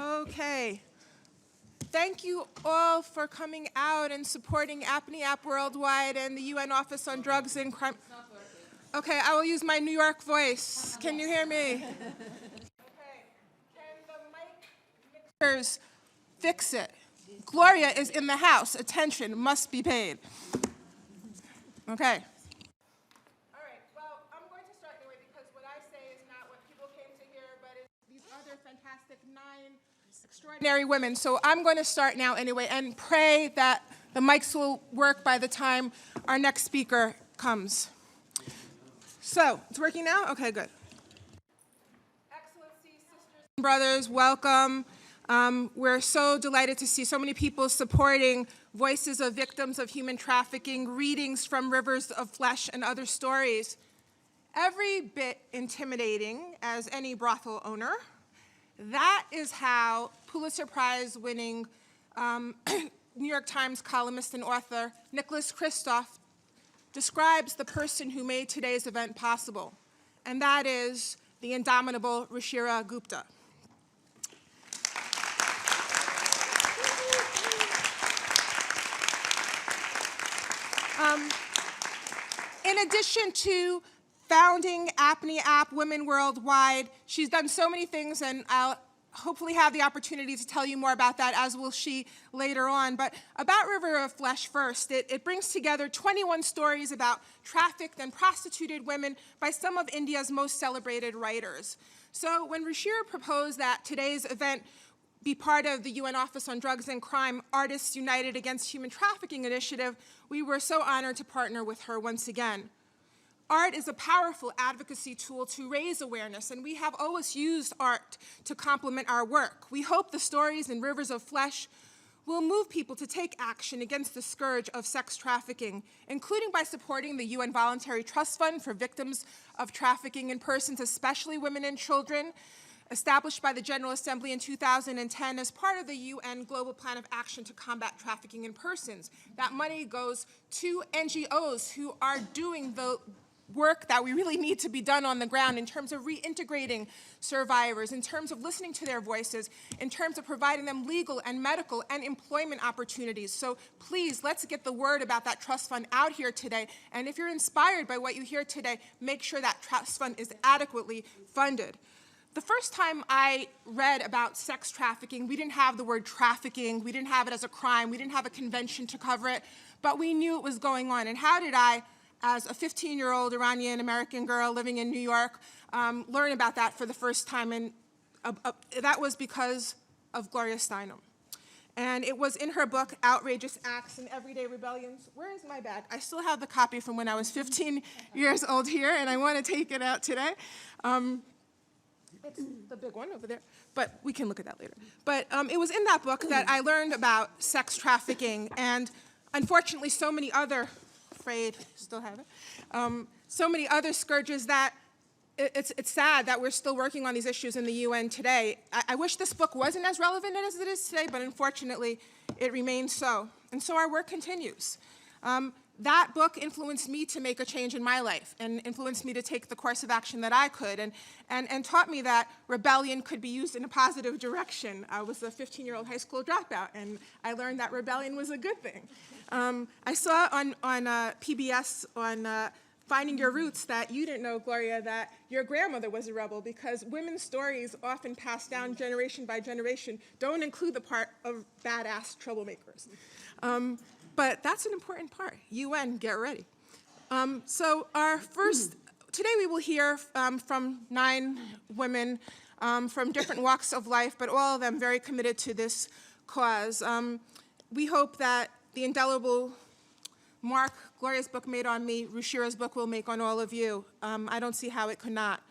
Okay. Thank you all for coming out and supporting Apne App Worldwide and the UN Office on Drugs and Crime. Okay, I will use my New York voice. Can you hear me? Okay. Can the mic mixers fix it? Gloria is in the house. Attention must be paid. Okay. All right, well, I'm going to start anyway because what I say is not what people came to hear, but it's these other fantastic 9 extraordinary women. So I'm going to start now anyway and pray that the mics will work by the time our next speaker comes. So, it's working now? Okay, good. Excellencies, sisters and brothers, welcome. We're so delighted to see so many people supporting voices of victims of human trafficking, readings from Rivers of Flesh and other stories. Every bit intimidating as any brothel owner. That is how Pulitzer Prize winning New York Times columnist and author Nicholas Kristof describes the person who made today's event possible, and that is the indomitable Ruchira Gupta. In addition to founding Apne App Women Worldwide, she's done so many things, and I'll hopefully have the opportunity to tell you more about that, as will she later on. But about River of Flesh first, it brings together 21 stories about trafficked and prostituted women by some of India's most celebrated writers. So when Ruchira proposed that today's event be part of the UN Office on Drugs and Crime Artists United Against Human Trafficking initiative, we were so honored to partner with her once again. Art is a powerful advocacy tool to raise awareness, and we have always used art to complement our work. We hope the stories in Rivers of Flesh will move people to take action against the scourge of sex trafficking, including by supporting the UN Voluntary Trust Fund for victims of trafficking in persons, especially women and children, established by the General Assembly in 2010 as part of the UN Global Plan of Action to Combat Trafficking in Persons. That money goes to NGOs who are doing the work that we really need to be done on the ground in terms of reintegrating survivors, in terms of listening to their voices, in terms of providing them legal and medical and employment opportunities. So please, let's get the word about that trust fund out here today. And if you're inspired by what you hear today, make sure that trust fund is adequately funded. The first time I read about sex trafficking, we didn't have the word trafficking, we didn't have it as a crime, we didn't have a convention to cover it, but we knew it was going on. And how did I, as a 15-year-old Iranian-American girl living in New York, learn about that for the first time? And that was because of Gloria Steinem. And it was in her book, Outrageous Acts and Everyday Rebellions. Where is my bag? I still have the copy from when I was 15 years old here, and I want to take it out today. It's the big one over there, but we can look at that later. But it was in that book that I learned about sex trafficking, and unfortunately so many other, still have it, so many other scourges that it's sad that we're still working on these issues in the UN today. I wish this book wasn't as relevant as it is today, but unfortunately it remains so. And so our work continues. That book influenced me to make a change in my life and influenced me to take the course of action that I could and taught me that rebellion could be used in a positive direction. I was a 15-year-old high school dropout, and I learned that rebellion was a good thing. I saw on PBS on Finding Your Roots that you didn't know, Gloria, that your grandmother was a rebel, because women's stories often passed down generation by generation don't include the part of badass troublemakers. But that's an important part. UN, get ready. So our first, today we will hear from 9 women from different walks of life, but all of them very committed to this cause. We hope that the indelible mark Gloria's book made on me, Ruchira's book will make on all of you. I don't see how it could not.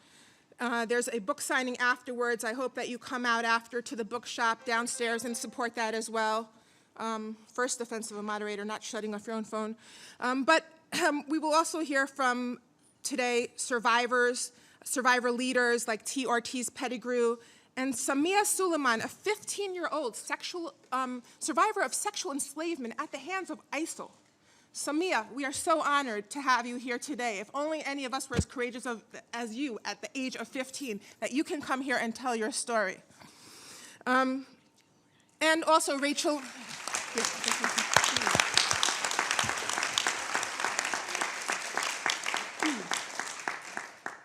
There's a book signing afterwards. I hope that you come out after to the bookshop downstairs and support that as well. First offense of a moderator, not shutting off your own phone. But we will also hear from today survivors, survivor leaders like T. Ortiz Pettigrew, and Samai Suleiman, a 15-year-old survivor of sexual enslavement at the hands of ISIL. Samai, we are so honored to have you here today. If only any of us were as courageous as you at the age of 15, that you can come here and tell your story. And also Rachel.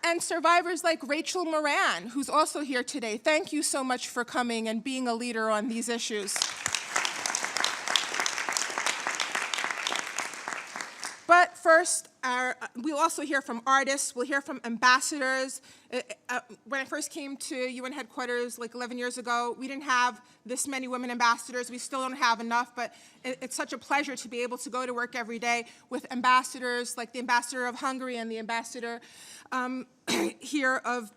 And survivors like Rachel Moran, who's also here today. Thank you so much for coming and being a leader on these issues. But first, we'll also hear from artists, we'll hear from ambassadors. When I first came to UN headquarters like 11 years ago, we didn't have this many women ambassadors. We still don't have enough, but it's such a pleasure to be able to go to work every day with ambassadors, like the ambassador of Hungary and the ambassador here of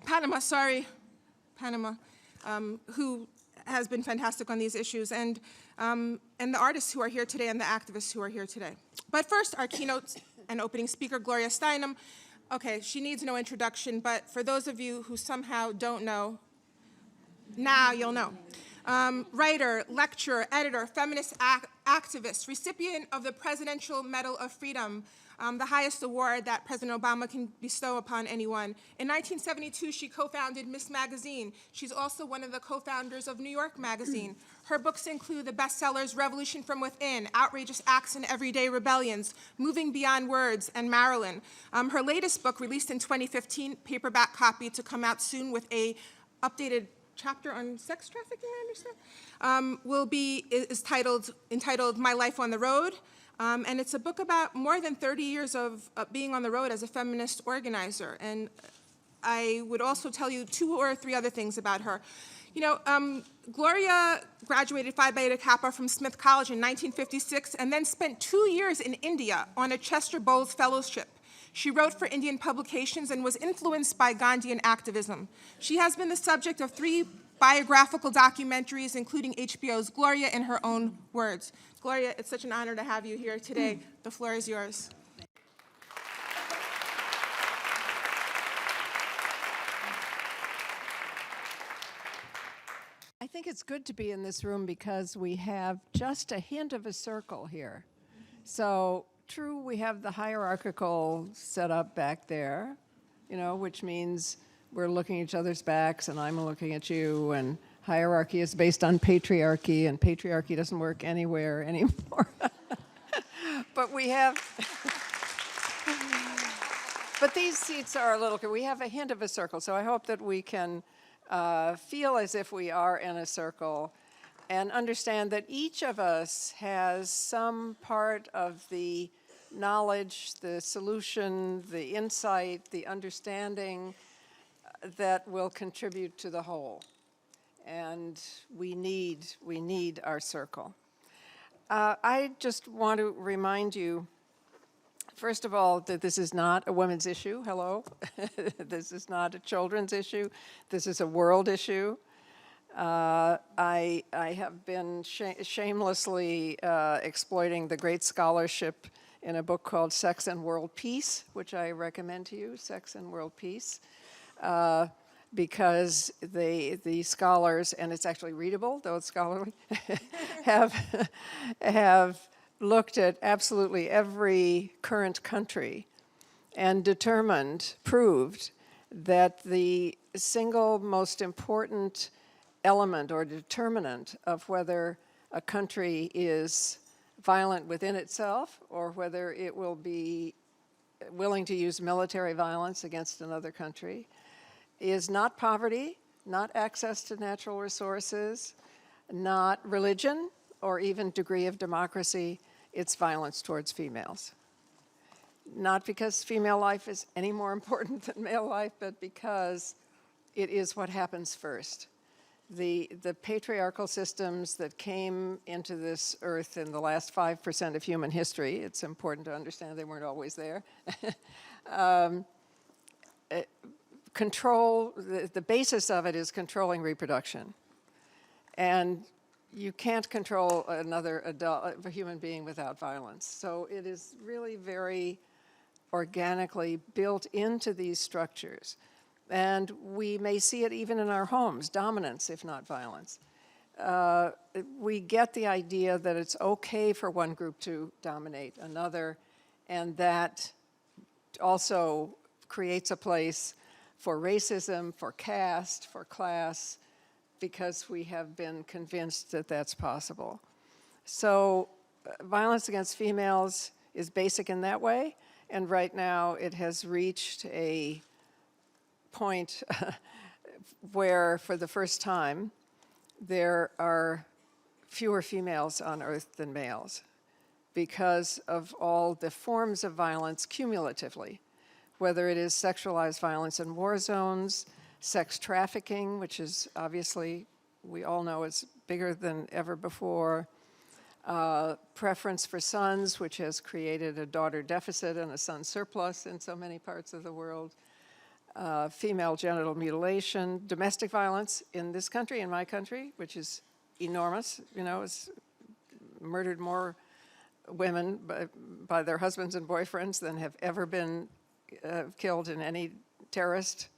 Panama, who has been fantastic on these issues, and the artists who are here today and the activists who are here today. But first, our keynote and opening speaker, Gloria Steinem. Okay, she needs no introduction, but for those of you who somehow don't know, now you'll know. Writer, lecturer, editor, feminist activist, recipient of the Presidential Medal of Freedom, the highest award that President Obama can bestow upon anyone. In 1972, she co-founded Miss Magazine. She's also one of the co-founders of New York Magazine. Her books include the bestsellers Revolution from Within, Outrageous Acts and Everyday Rebellions, Moving Beyond Words, and Marilyn. Her latest book, released in 2015, paperback copy to come out soon with a updated chapter on sex trafficking, I understand, is entitled My Life on the Road. And it's a book about more than 30 years of being on the road as a feminist organizer. And I would also tell you 2 or 3 other things about her. You know, Gloria graduated Phi Beta Kappa from Smith College in 1956 and then spent 2 years in India on a Chester Bowles Fellowship. She wrote for Indian publications and was influenced by Gandhian activism. She has been the subject of 3 biographical documentaries, including HBO's Gloria, in her own words. Gloria, it's such an honor to have you here today. The floor is yours. I think it's good to be in this room because we have just a hint of a circle here. So, true, we have the hierarchical setup back there, you know, which means we're looking at each other's backs and I'm looking at you, and hierarchy is based on patriarchy, and patriarchy doesn't work anywhere anymore. But we have, but these seats are a little, we have a hint of a circle, so I hope that we can feel as if we are in a circle and understand that each of us has some part of the knowledge, the solution, the insight, the understanding that will contribute to the whole. And we need our circle. I just want to remind you, first of all, that this is not a women's issue. Hello. This is not a children's issue. This is a world issue. I have been shamelessly exploiting the great scholarship in a book called Sex and World Peace, which I recommend to you, Sex and World Peace, because the scholars, and it's actually readable, though it's scholarly, have looked at absolutely every current country and proved that the single most important element or determinant of whether a country is violent within itself or whether it will be willing to use military violence against another country is not poverty, not access to natural resources, not religion or even degree of democracy. It's violence towards females. Not because female life is any more important than male life, but because it is what happens first. The patriarchal systems that came into this earth in the last 5% of human history, it's important to understand they weren't always there, the basis of it is controlling reproduction. And you can't control another a human being without violence. So it is really very organically built into these structures. And we may see it even in our homes, dominance, if not violence. We get the idea that it's okay for one group to dominate another, and that also creates a place for racism, for caste, for class, because we have been convinced that that's possible. So violence against females is basic in that way, and right now it has reached a point where, for the first time, there are fewer females on Earth than males because of all the forms of violence cumulatively, whether it is sexualized violence in war zones, sex trafficking, which is obviously, we all know, is bigger than ever before, preference for sons, which has created a daughter deficit and a son surplus in so many parts of the world, female genital mutilation, domestic violence in this country, in my country, which is enormous, it's murdered more women by their husbands and boyfriends than have ever been killed in any terrorist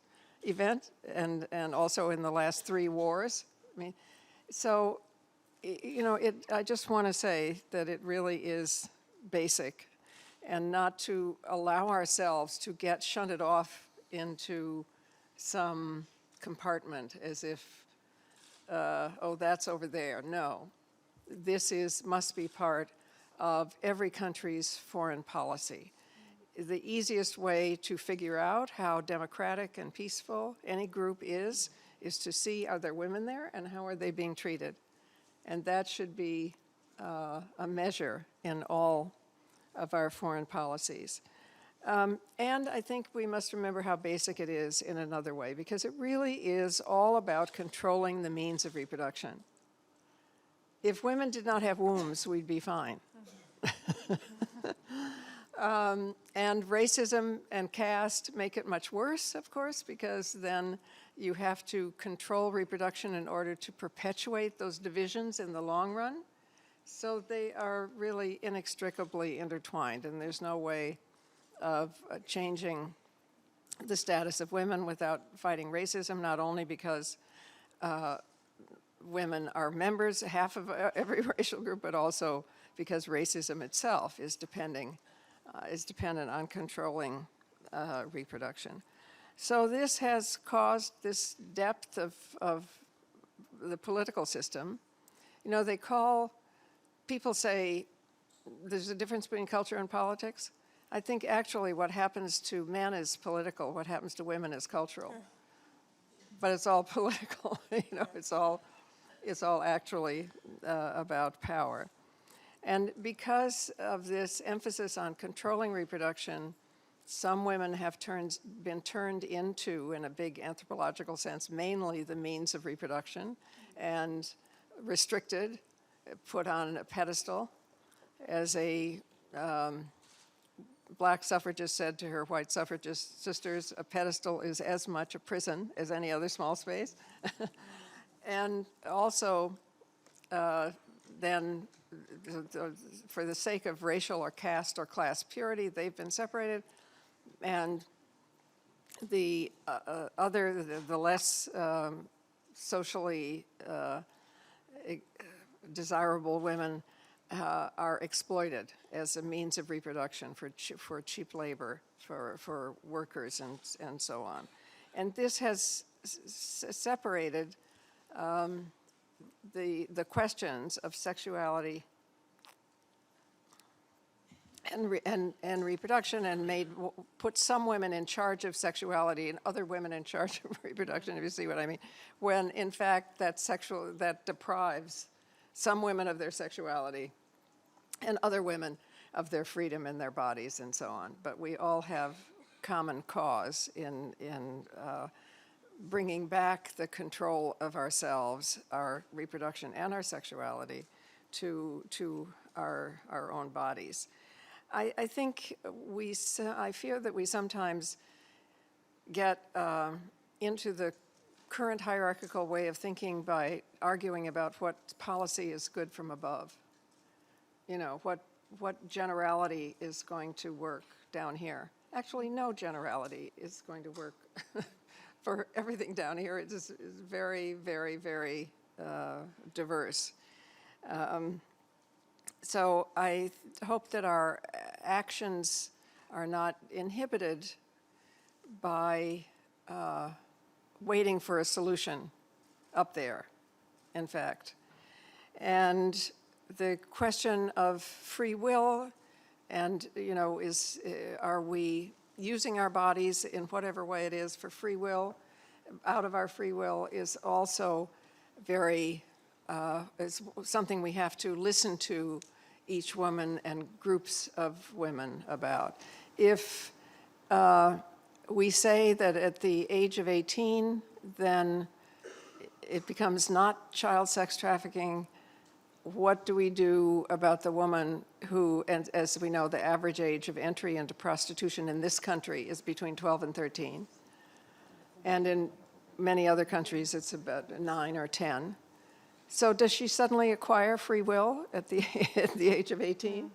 event, and also in the last 3 wars. I mean, so, I just want to say that it really is basic, and not to allow ourselves to get shunted off into some compartment as if, oh, that's over there. No, this must be part of every country's foreign policy. The easiest way to figure out how democratic and peaceful any group is to see, are there women there and how are they being treated? And that should be a measure in all of our foreign policies. And I think we must remember how basic it is in another way, because it really is all about controlling the means of reproduction. If women did not have wombs, we'd be fine. And racism and caste make it much worse, of course, because then you have to control reproduction in order to perpetuate those divisions in the long run. So they are really inextricably intertwined, and there's no way of changing the status of women without fighting racism, not only because women are members, half of every racial group, but also because racism itself is dependent on controlling reproduction. So this has caused this depth of the political system. People say there's a difference between culture and politics. I think actually what happens to men is political, what happens to women is cultural. But it's all political, it's all actually about power. And because of this emphasis on controlling reproduction, some women have been turned into, in a big anthropological sense, mainly the means of reproduction, and restricted, put on a pedestal. As a black suffragist said to her white suffragist sisters, a pedestal is as much a prison as any other small space. And also, then, for the sake of racial or caste or class purity, they've been separated. And the less socially desirable women are exploited as a means of reproduction for cheap labor, for workers and so on. And this has separated the questions of sexuality and reproduction, and put some women in charge of sexuality and other women in charge of reproduction, if you see what I mean, when in fact that deprives some women of their sexuality and other women of their freedom in their bodies and so on. But we all have common cause in bringing back the control of ourselves, our reproduction and our sexuality to our own bodies. I think I fear that we sometimes get into the current hierarchical way of thinking by arguing about what policy is good from above. What generality is going to work down here. Actually, no generality is going to work for everything down here. It is very, very, very diverse. So I hope that our actions are not inhibited by waiting for a solution up there. in fact. And the question of free will and, are we using our bodies in whatever way it is for free will, out of our free will, is also very, is something we have to listen to each woman and groups of women about. If we say that at the age of 18, then it becomes not child sex trafficking, what do we do about the woman who, and as we know, the average age of entry into prostitution in this country is between 12 and 13. And in many other countries, it's about 9 or 10. So does she suddenly acquire free will at the, at the age of 18?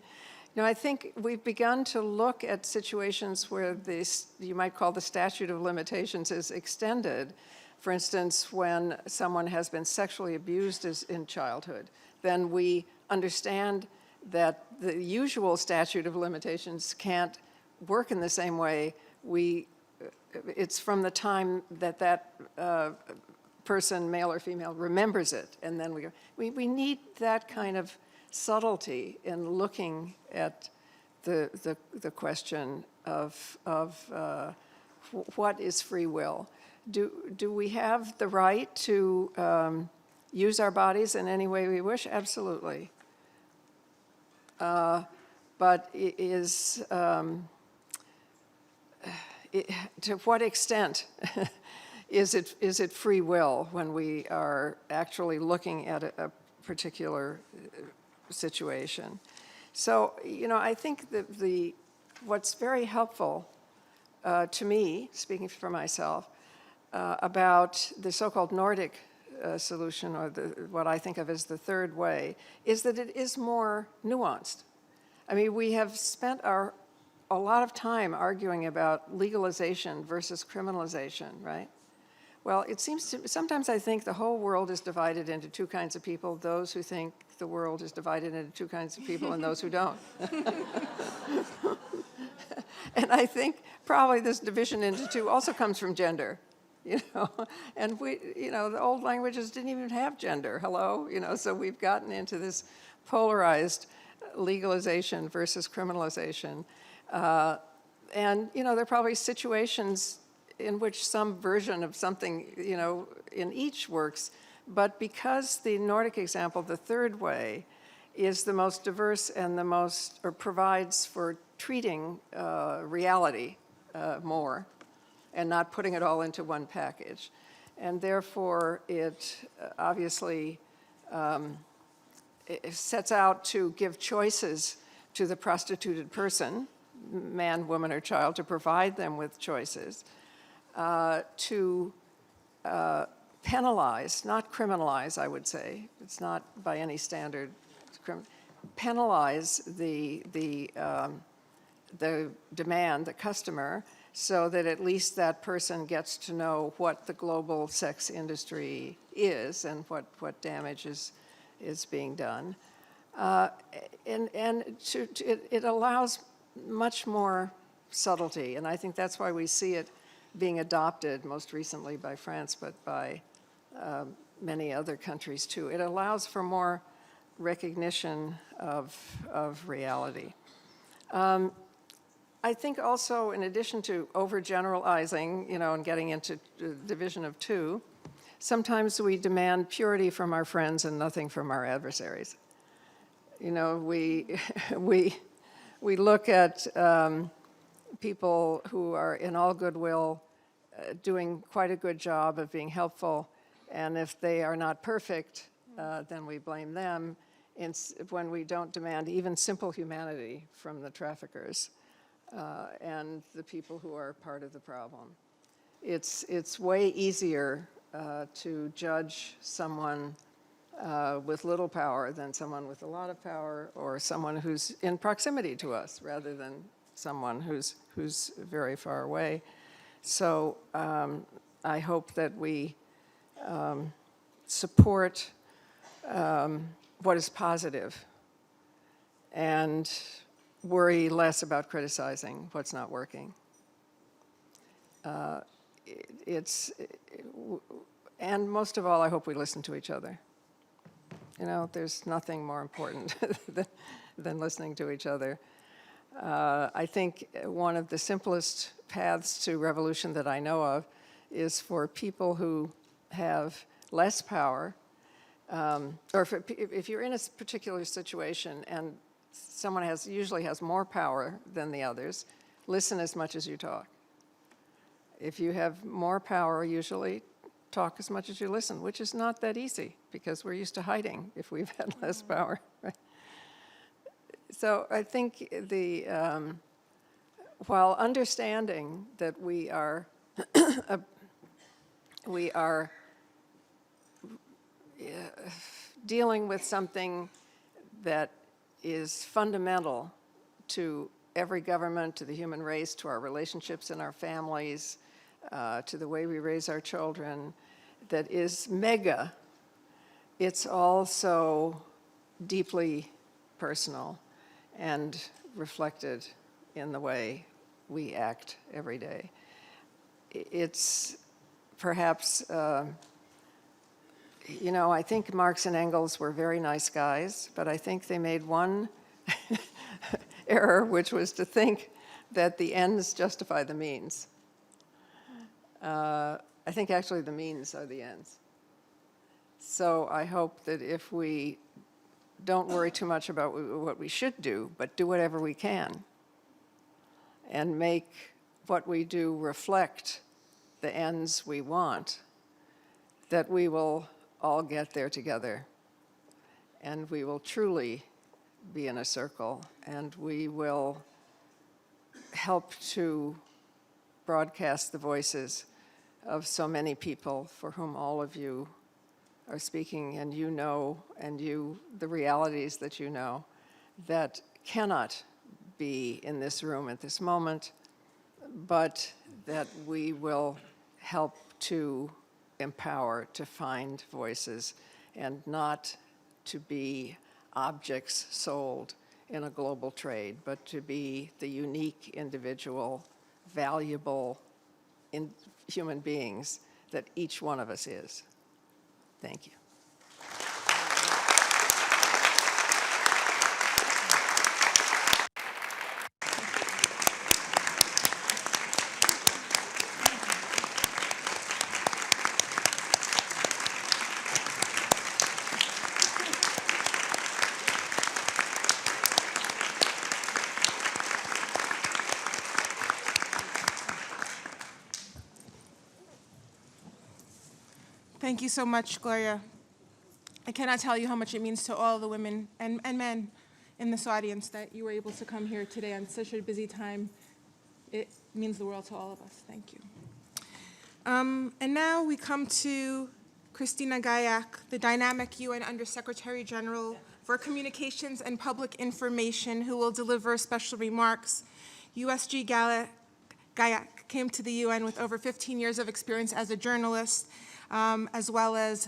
I think we've begun to look at situations where this, you might call the statute of limitations, is extended. For instance, when someone has been sexually abused in childhood, then we understand that the usual statute of limitations can't work in the same way. It's from the time that that person, male or female, remembers it, and then we need that kind of subtlety in looking at the question of what is free will. Do we have the right to use our bodies in any way we wish? Absolutely. But to what extent is it free will when we are actually looking at a particular situation? So, I think that what's very helpful to me, speaking for myself, about the so-called Nordic solution, or what I think of as the third way, is that it is more nuanced. I mean, we have spent a lot of time arguing about legalization versus criminalization, right? Well, it seems to, sometimes I think the whole world is divided into two kinds of people, those who think the world is divided into two kinds of people and those who don't. And I think probably this division into two also comes from gender, and the old languages didn't even have gender, hello, so we've gotten into this polarized legalization versus criminalization. And, there are probably situations in which some version of something, in each works, but because the Nordic example, the third way, is the most diverse and the most, or provides for treating reality more and not putting it all into one package. And therefore, it obviously it sets out to give choices to the prostituted person, man, woman, or child, to provide them with choices, to penalize, not criminalize, I would say. It's not by any standard. Penalize the demand, the customer, so that at least that person gets to know what the global sex industry is and what damage is being done. And it allows much more subtlety, and I think that's why we see it being adopted most recently by France, but by many other countries too. It allows for more recognition of reality. I think also, in addition to overgeneralizing, and getting into division of two, sometimes we demand purity from our friends and nothing from our adversaries. We look at people who are in all goodwill, doing quite a good job of being helpful, and if they are not perfect, then we blame them when we don't demand even simple humanity from the traffickers and the people who are part of the problem. It's way easier to judge someone with little power than someone with a lot of power, or someone who's in proximity to us rather than someone who's very far away. So I hope that we support what is positive and worry less about criticizing what's not working. And most of all, I hope we listen to each other. You know, there's nothing more important than listening to each other. I think one of the simplest paths to revolution that I know of is for people who have less power, or if you're in a particular situation and someone usually has more power than the others, listen as much as you talk. If you have more power, usually talk as much as you listen, which is not that easy because we're used to hiding if we've had less power. Right? So I think while understanding that we are dealing with something that is fundamental to every government, to the human race, to our relationships in our families, to the way we raise our children, that is mega, it's also deeply personal and reflected in the way we act every day. It's perhaps, you know, I think Marx and Engels were very nice guys, but I think they made one error, which was to think that the ends justify the means. I think actually the means are the ends. So I hope that if we don't worry too much about what we should do, but do whatever we can and make what we do reflect the ends we want, that we will all get there together and we will truly be in a circle and we will help to broadcast the voices of so many people for whom all of you are speaking, and you know, and the realities that you know, that cannot be in this room at this moment, but that we will help to empower, to find voices, and not to be objects sold in a global trade, but to be the unique, individual, valuable human beings that each one of us is. Thank you. Thank you so much, Gloria. I cannot tell you how much it means to all the women and men in this audience that you were able to come here today on such a busy time. It means the world to all of us. Thank you. And now we come to Cristina Gallach, the dynamic UN Undersecretary General for Communications and Public Information, who will deliver special remarks. USG Gallach came to the UN with over 15 years of experience as a journalist, as well as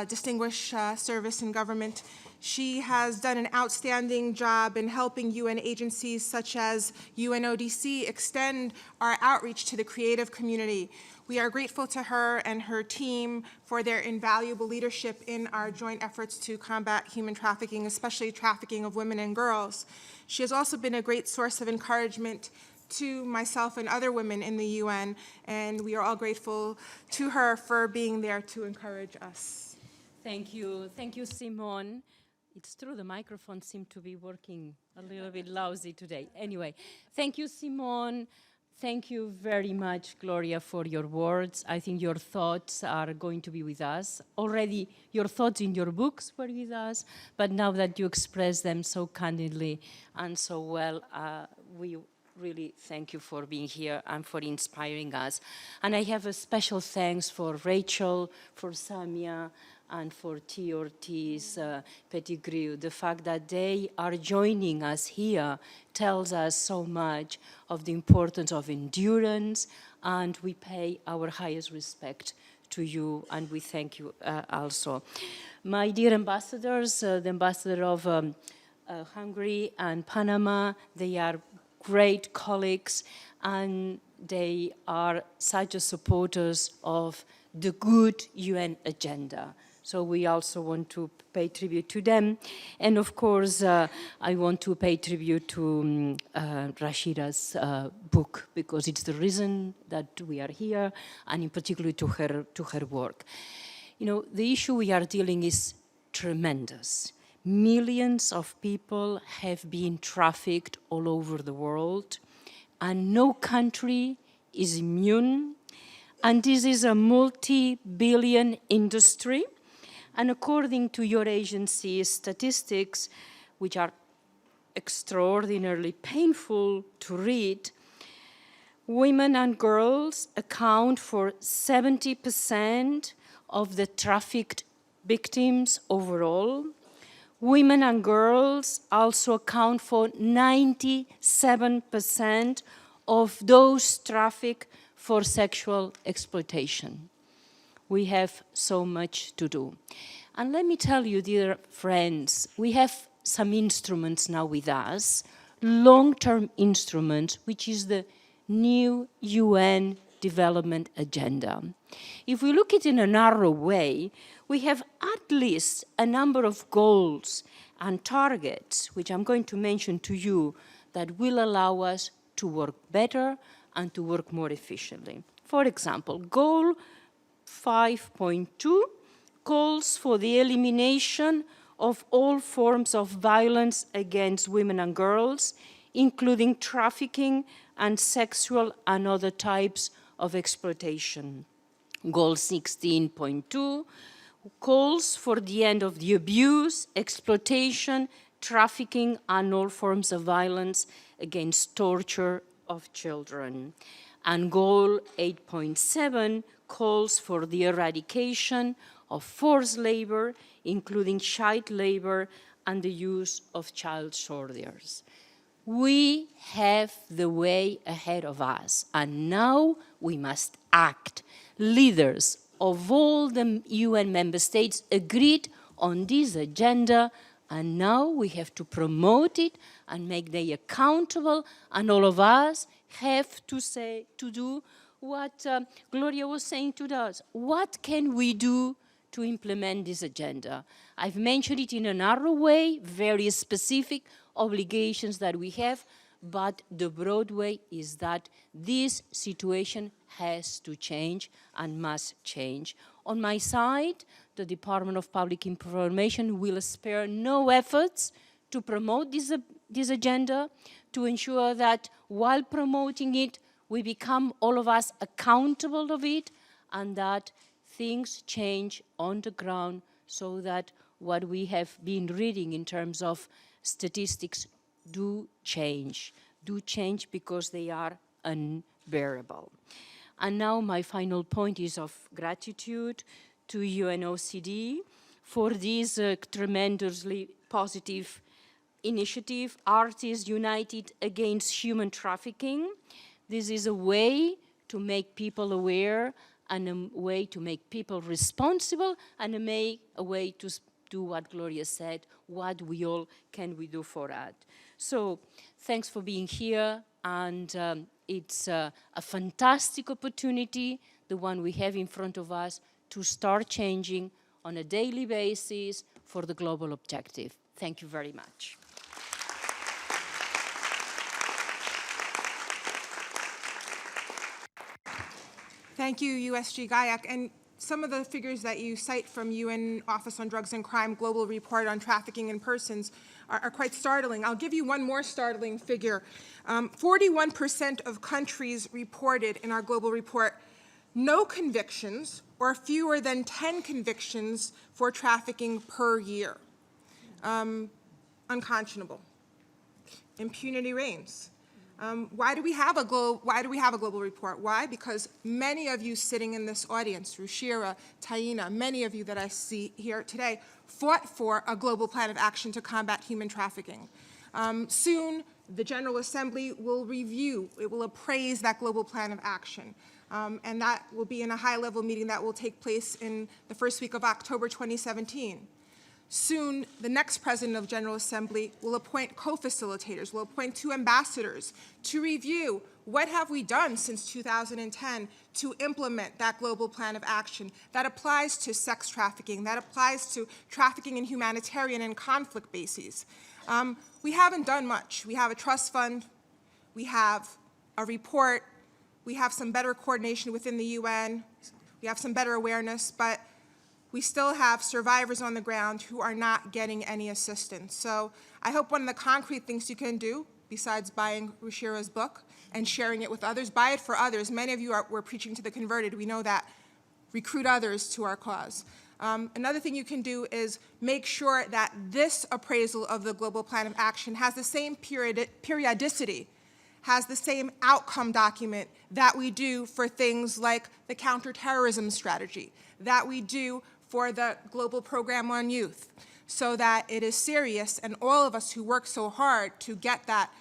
distinguished service in government. She has done an outstanding job in helping UN agencies such as UNODC extend our outreach to the creative community. We are grateful to her and her team for their invaluable leadership in our joint efforts to combat human trafficking, especially trafficking of women and girls. She has also been a great source of encouragement to myself and other women in the UN, and we are all grateful to her for being there to encourage us. Thank you, Simone. It's true, the microphones seem to be working a little bit lousy today. Anyway, thank you, Simone. Thank you very much, Gloria, for your words. I think your thoughts are going to be with us. Already, your thoughts in your books were with us, but now that you express them so candidly and so well, we really thank you for being here and for inspiring us. And I have a special thanks for Rachel, for Samia, and for T. Ortiz, Pettigrew. The fact that they are joining us here tells us so much of the importance of endurance, and we pay our highest respect to you, and we thank you also. My dear ambassadors, the ambassador of Hungary and Panama, they are great colleagues, and they are such supporters of the good UN agenda. So we also want to pay tribute to them. And of course, I want to pay tribute to Ruchira's book, because it's the reason that we are here, and in particular to her work. You know, the issue we are dealing is tremendous. Millions of people have been trafficked all over the world, and no country is immune. And this is a multi-billion industry. And according to your agency's statistics, which are extraordinarily painful to read, women and girls account for 70% of the trafficked victims overall. Women and girls also account for 97% of those trafficked for sexual exploitation. We have so much to do. And let me tell you, dear friends, we have some instruments now with us, long-term instruments, which is the new UN Development Agenda. If we look at it in a narrow way, we have at least a number of goals and targets, which I'm going to mention to you, that will allow us to work better and to work more efficiently. For example, goal 5.2 calls for the elimination of all forms of violence against women and girls, including trafficking and sexual and other types of exploitation. Goal 16.2 calls for the end of the abuse, exploitation, trafficking, and all forms of violence against torture of children. And goal 8.7 calls for the eradication of forced labor, including child labor and the use of child soldiers. We have the way ahead of us, and now we must act. Leaders of all the UN member states agreed on this agenda, and now we have to promote it and make them accountable, and all of us have to do what Gloria was saying to us. What can we do to implement this agenda? I've mentioned it in a narrow way, very specific obligations that we have, but the broad way is that this situation has to change and must change. On my side, the Department of Public Information will spare no efforts to promote this agenda, to ensure that while promoting it, we become all of us accountable of it, and that things change on the ground so that what we have been reading in terms of statistics do change because they are unbearable. And now my final point is of gratitude to UNOCD for this tremendously positive initiative, Artists United Against Human Trafficking. This is a way to make people aware and a way to make people responsible and a way to do what Gloria said, what we all can we do for that. So thanks for being here, and it's a fantastic opportunity, the one we have in front of us, to start changing on a daily basis for the global objective. Thank you very much. Thank you, USG Gallach. And some of the figures that you cite from UN Office on Drugs and Crime Global Report on Trafficking in Persons are quite startling. I'll give you one more startling figure. 41% of countries reported in our global report no convictions or fewer than 10 convictions for trafficking per year. Unconscionable. Impunity reigns. Why do we have a global report? Why? Because many of you sitting in this audience, Ruchira, Taina, many of you that I see here today, fought for a global plan of action to combat human trafficking. Soon, the General Assembly will review, it will appraise that global plan of action. And that will be in a high-level meeting that will take place in the first week of October 2017. Soon, the next President of General Assembly will appoint co-facilitators, will appoint 2 ambassadors to review what have we done since 2010 to implement that global plan of action that applies to sex trafficking, that applies to trafficking in humanitarian and conflict bases. We haven't done much. We have a trust fund, we have a report, we have some better coordination within the UN, we have some better awareness, but we still have survivors on the ground who are not getting any assistance. So I hope one of the concrete things you can do, besides buying Ruchira's book and sharing it with others, buy it for others. Many of you were preaching to the converted. We know that. Recruit others to our cause. Another thing you can do is make sure that this appraisal of the Global Plan of Action has the same periodicity, has the same outcome document that we do for things like the counterterrorism strategy, that we do for the Global Program on Youth, so that it is serious and all of us who work so hard to get that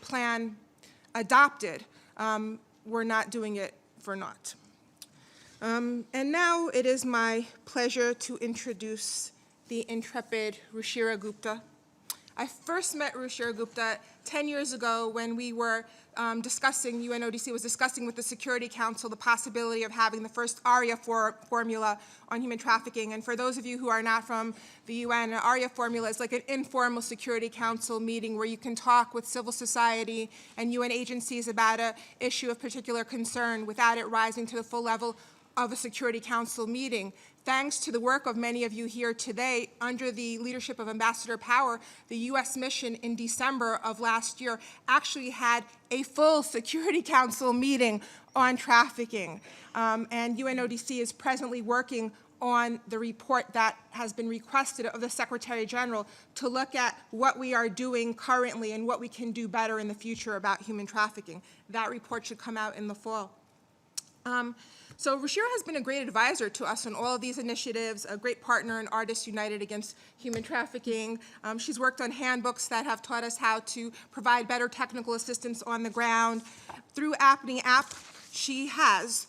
plan adopted, we're not doing it for naught. And now it is my pleasure to introduce the intrepid Ruchira Gupta. I first met Ruchira Gupta 10 years ago when we were discussing, UNODC was discussing with the Security Council the possibility of having the first ARIA formula on human trafficking. And for those of you who are not from the UN, an ARIA formula is like an informal Security Council meeting where you can talk with civil society and UN agencies about an issue of particular concern without it rising to the full level of a Security Council meeting. Thanks to the work of many of you here today, under the leadership of Ambassador Power, the U.S. mission in December of last year actually had a full Security Council meeting on trafficking. And UNODC is presently working on the report that has been requested of the Secretary General to look at what we are doing currently and what we can do better in the future about human trafficking. That report should come out in the fall. So Ruchira has been a great advisor to us on all of these initiatives, a great partner in Artists United Against Human Trafficking. She's worked on handbooks that have taught us how to provide better technical assistance on the ground. Through Apne app, she has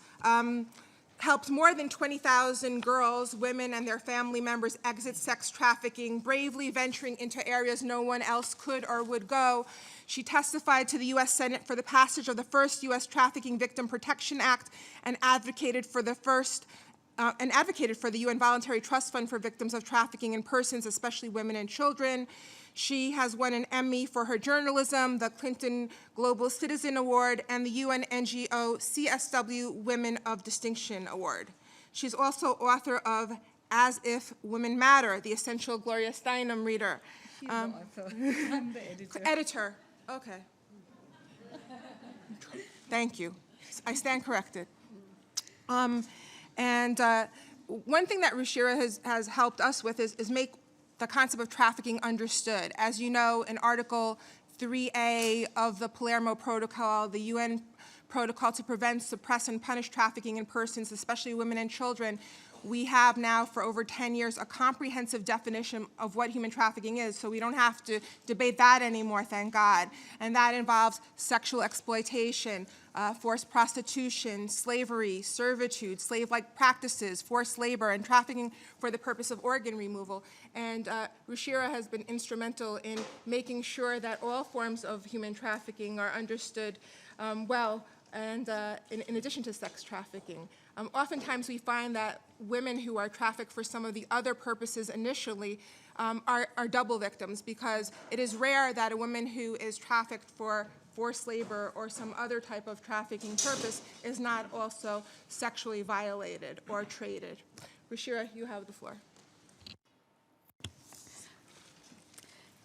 helped more than 20,000 girls, women, and their family members exit sex trafficking, bravely venturing into areas no one else could or would go. She testified to the U.S. Senate for the passage of the first U.S. Trafficking Victim Protection Act and advocated for the UN Voluntary Trust Fund for victims of trafficking in persons, especially women and children. She has won an Emmy for her journalism, the Clinton Global Citizen Award, and the UN NGO CSW Women of Distinction Award. She's also author of As If Women Matter, the essential Gloria Steinem reader. She's the author. I'm the editor. Editor, okay. Thank you. I stand corrected. One thing that Ruchira has helped us with is make the concept of trafficking understood. As you know, in Article 3A of the Palermo Protocol, the UN Protocol to prevent, suppress, and punish trafficking in persons, especially women and children, we have now for over 10 years a comprehensive definition of what human trafficking is, so we don't have to debate that anymore, thank God. And that involves sexual exploitation, forced prostitution, slavery, servitude, slave-like practices, forced labor, and trafficking for the purpose of organ removal. And Ruchira has been instrumental in making sure that all forms of human trafficking are understood well, and in addition to sex trafficking. Oftentimes we find that women who are trafficked for some of the other purposes initially are double victims, because it is rare that a woman who is trafficked for forced labor or some other type of trafficking purpose is not also sexually violated or traded. Ruchira, you have the floor.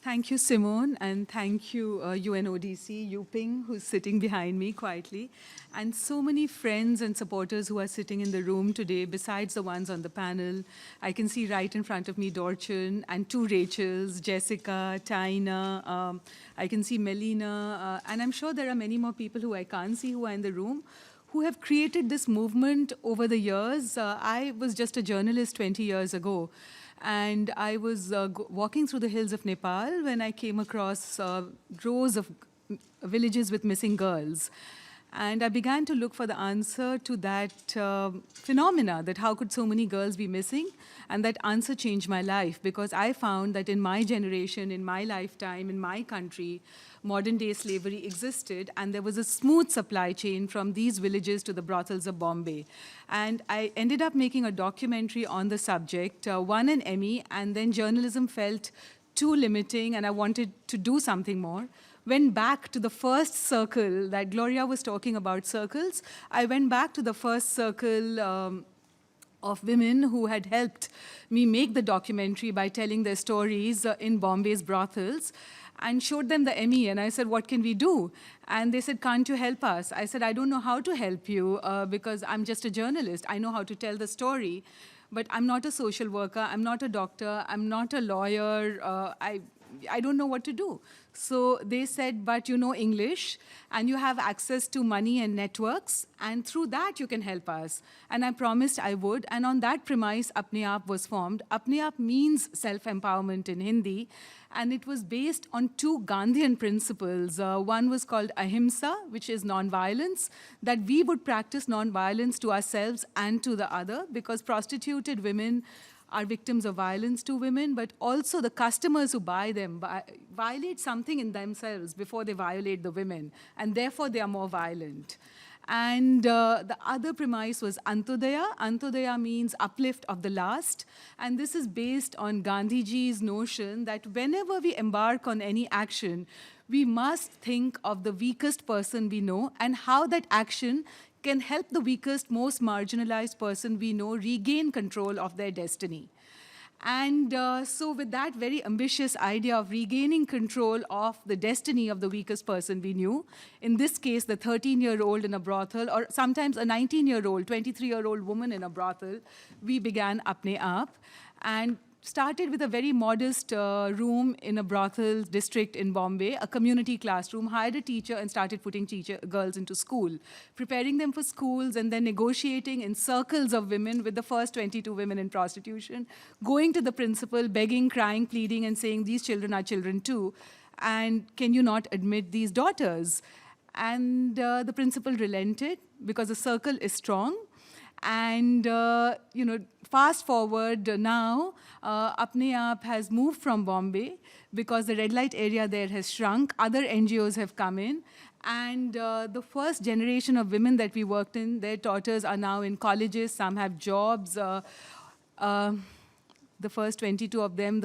Thank you, Simone, and thank you, UNODC, Yuping, who's sitting behind me quietly, and so many friends and supporters who are sitting in the room today, besides the ones on the panel. I can see right in front of me Dorchen and 2 Rachels, Jessica, Taina, I can see Melina, and I'm sure there are many more people who I can't see who are in the room, who have created this movement over the years. I was just a journalist 20 years ago. And I was walking through the hills of Nepal when I came across rows of villages with missing girls. And I began to look for the answer to that phenomena, that how could so many girls be missing? And that answer changed my life, because I found that in my generation, in my lifetime, in my country, modern-day slavery existed, and there was a smooth supply chain from these villages to the brothels of Bombay. And I ended up making a documentary on the subject, won an Emmy, and then journalism felt too limiting, and I wanted to do something more. Went back to the first circle that Gloria was talking about, circles. I went back to the first circle of women who had helped me make the documentary by telling their stories in Bombay's brothels, and showed them the Emmy. And I said, what can we do? And they said, can't you help us? I said, I don't know how to help you because I'm just a journalist. I know how to tell the story, but I'm not a social worker. I'm not a doctor. I'm not a lawyer. I don't know what to do. So they said, but you know English, and you have access to money and networks, and through that you can help us. And I promised I would, and on that premise, Apne Aap was formed. Apne Aap means self-empowerment in Hindi, and it was based on two Gandhian principles. One was called ahimsa, which is non-violence, that we would practice non-violence to ourselves and to the other, because prostituted women are victims of violence to women, but also the customers who buy them violate something in themselves before they violate the women, and therefore they are more violent. And the other premise was Antodaya. Antodaya means uplift of the last, and this is based on Gandhiji's notion that whenever we embark on any action, we must think of the weakest person we know and how that action can help the weakest, most marginalized person we know regain control of their destiny. And so with that very ambitious idea of regaining control of the destiny of the weakest person we knew, in this case, the 13-year-old in a brothel, or sometimes a 19-year-old, 23-year-old woman in a brothel, we began Apne Aap, and started with a very modest room in a brothel district in Bombay, a community classroom, hired a teacher and started putting girls into school, preparing them for schools, and then negotiating in circles of women with the first 22 women in prostitution, going to the principal, begging, crying, pleading, and saying, these children are children too, and can you not admit these daughters? And the principal relented, because the circle is strong. And fast forward now, Apne Aap has moved from Bombay because the red light area there has shrunk. Other NGOs have come in. And the first generation of women that we worked in, their daughters are now in colleges. Some have jobs. The first 22 of them,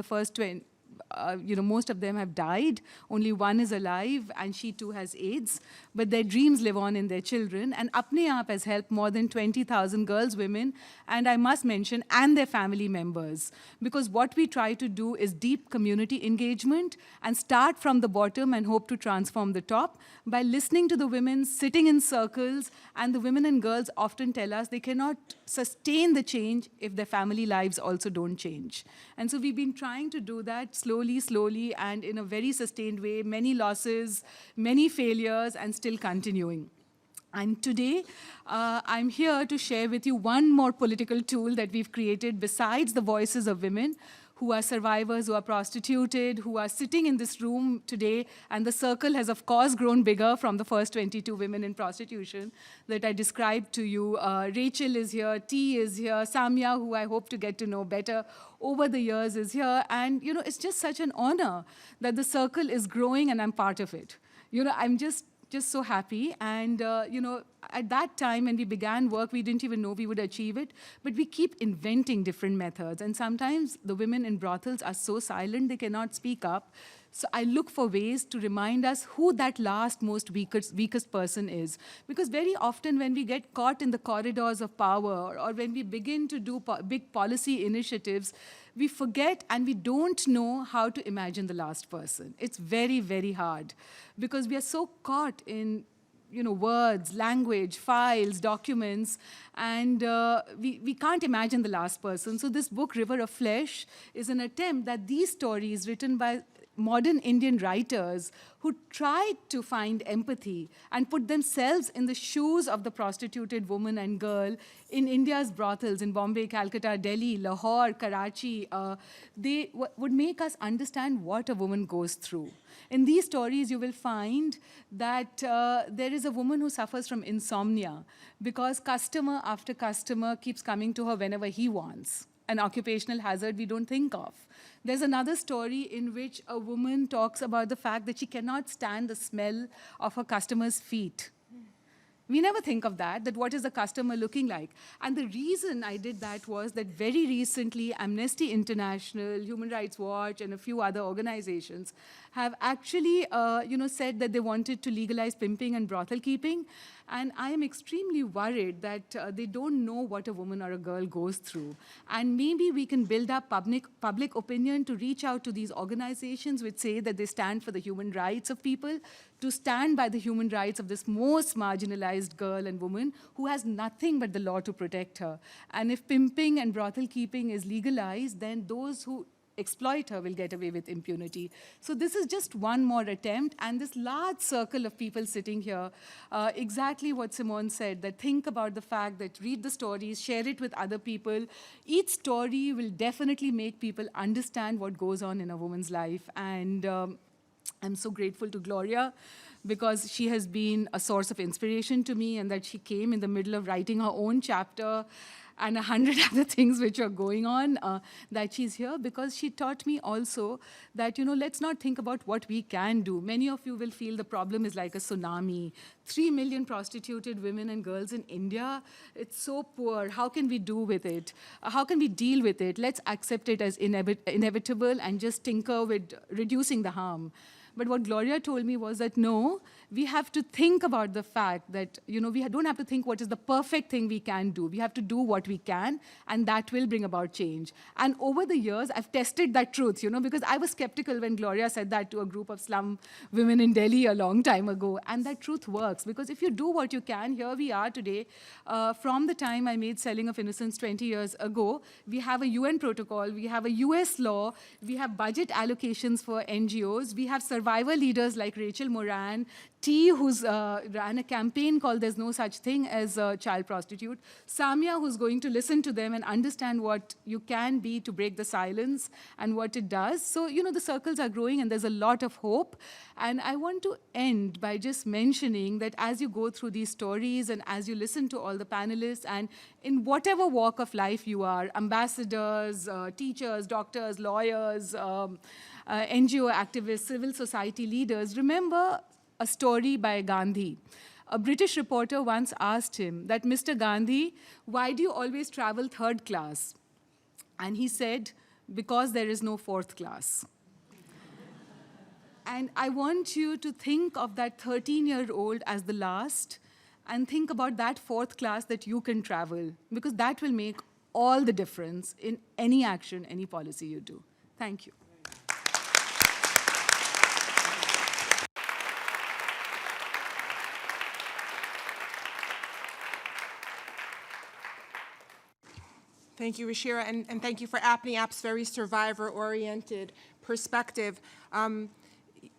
most of them have died. Only one is alive, and she too has AIDS. But their dreams live on in their children. And Apne Aap has helped more than 20,000 girls, women, and I must mention, and their family members. Because what we try to do is deep community engagement and start from the bottom and hope to transform the top by listening to the women, sitting in circles, and the women and girls often tell us they cannot sustain the change if their family lives also don't change. And so we've been trying to do that slowly, and in a very sustained way, many losses, many failures, and still continuing. And today, I'm here to share with you one more political tool that we've created besides the voices of women who are survivors, who are prostituted, who are sitting in this room today. And the circle has, of course, grown bigger from the first 22 women in prostitution that I described to you. Rachel is here, T is here, Samia, who I hope to get to know better over the years, is here. And it's just such an honor that the circle is growing and I'm part of it. I'm just so happy. And, at that time when we began work, we didn't even know we would achieve it. But we keep inventing different methods. And sometimes the women in brothels are so silent, they cannot speak up. So I look for ways to remind us who that last, most weakest person is. Because very often when we get caught in the corridors of power, or when we begin to do big policy initiatives, we forget and we don't know how to imagine the last person. It's very, very hard. Because we are so caught in words, language, files, documents, and we can't imagine the last person. So this book, River of Flesh, is an attempt that these stories written by modern Indian writers who tried to find empathy and put themselves in the shoes of the prostituted woman and girl in India's brothels in Bombay, Calcutta, Delhi, Lahore, Karachi. They would make us understand what a woman goes through. In these stories, you will find that there is a woman who suffers from insomnia because customer after customer keeps coming to her whenever he wants, an occupational hazard we don't think of. There's another story in which a woman talks about the fact that she cannot stand the smell of her customer's feet. We never think of that what is the customer looking like? And the reason I did that was that very recently, Amnesty International, Human Rights Watch, and a few other organizations have actually said that they wanted to legalize pimping and brothel keeping. And I am extremely worried that they don't know what a woman or a girl goes through. And maybe we can build up public opinion to reach out to these organizations which say that they stand for the human rights of people, to stand by the human rights of this most marginalized girl and woman who has nothing but the law to protect her. And if pimping and brothel keeping is legalized, then those who exploit her will get away with impunity. So this is just one more attempt, and this large circle of people sitting here, exactly what Simone said, that think about the fact that read the stories, share it with other people. Each story will definitely make people understand what goes on in a woman's life. And I'm so grateful to Gloria because she has been a source of inspiration to me, and that she came in the middle of writing her own chapter and 100 other things which are going on, that she's here because she taught me also that, let's not think about what we can do. Many of you will feel the problem is like a tsunami. 3 million prostituted women and girls in India, it's so poor. How can we do with it? How can we deal with it? Let's accept it as inevitable and just tinker with reducing the harm. But what Gloria told me was that, no, we have to think about the fact that, we don't have to think what is the perfect thing we can do. We have to do what we can, and that will bring about change. And over the years, I've tested that truth, because I was skeptical when Gloria said that to a group of slum women in Delhi a long time ago. And that truth works, because if you do what you can, here we are today. From the time I made Selling of Innocence 20 years ago, we have a UN protocol, we have a US law, we have budget allocations for NGOs, we have survivor leaders like Rachel Moran, T, who's ran a campaign called There's No Such Thing as a Child Prostitute, Samia, who's going to listen to them and understand what you can be to break the silence and what it does. So, the circles are growing and there's a lot of hope. And I want to end by just mentioning that as you go through these stories and as you listen to all the panelists, and in whatever walk of life you are, ambassadors, teachers, doctors, lawyers, NGO activists, civil society leaders, remember a story by Gandhi. A British reporter once asked him that, Mr. Gandhi, why do you always travel third class? And he said, because there is no fourth class. And I want you to think of that 13-year-old as the last, and think about that fourth class that you can travel, because that will make all the difference in any action, any policy you do. Thank you. Thank you, Ruchira, and thank you for Apne App's very survivor-oriented perspective.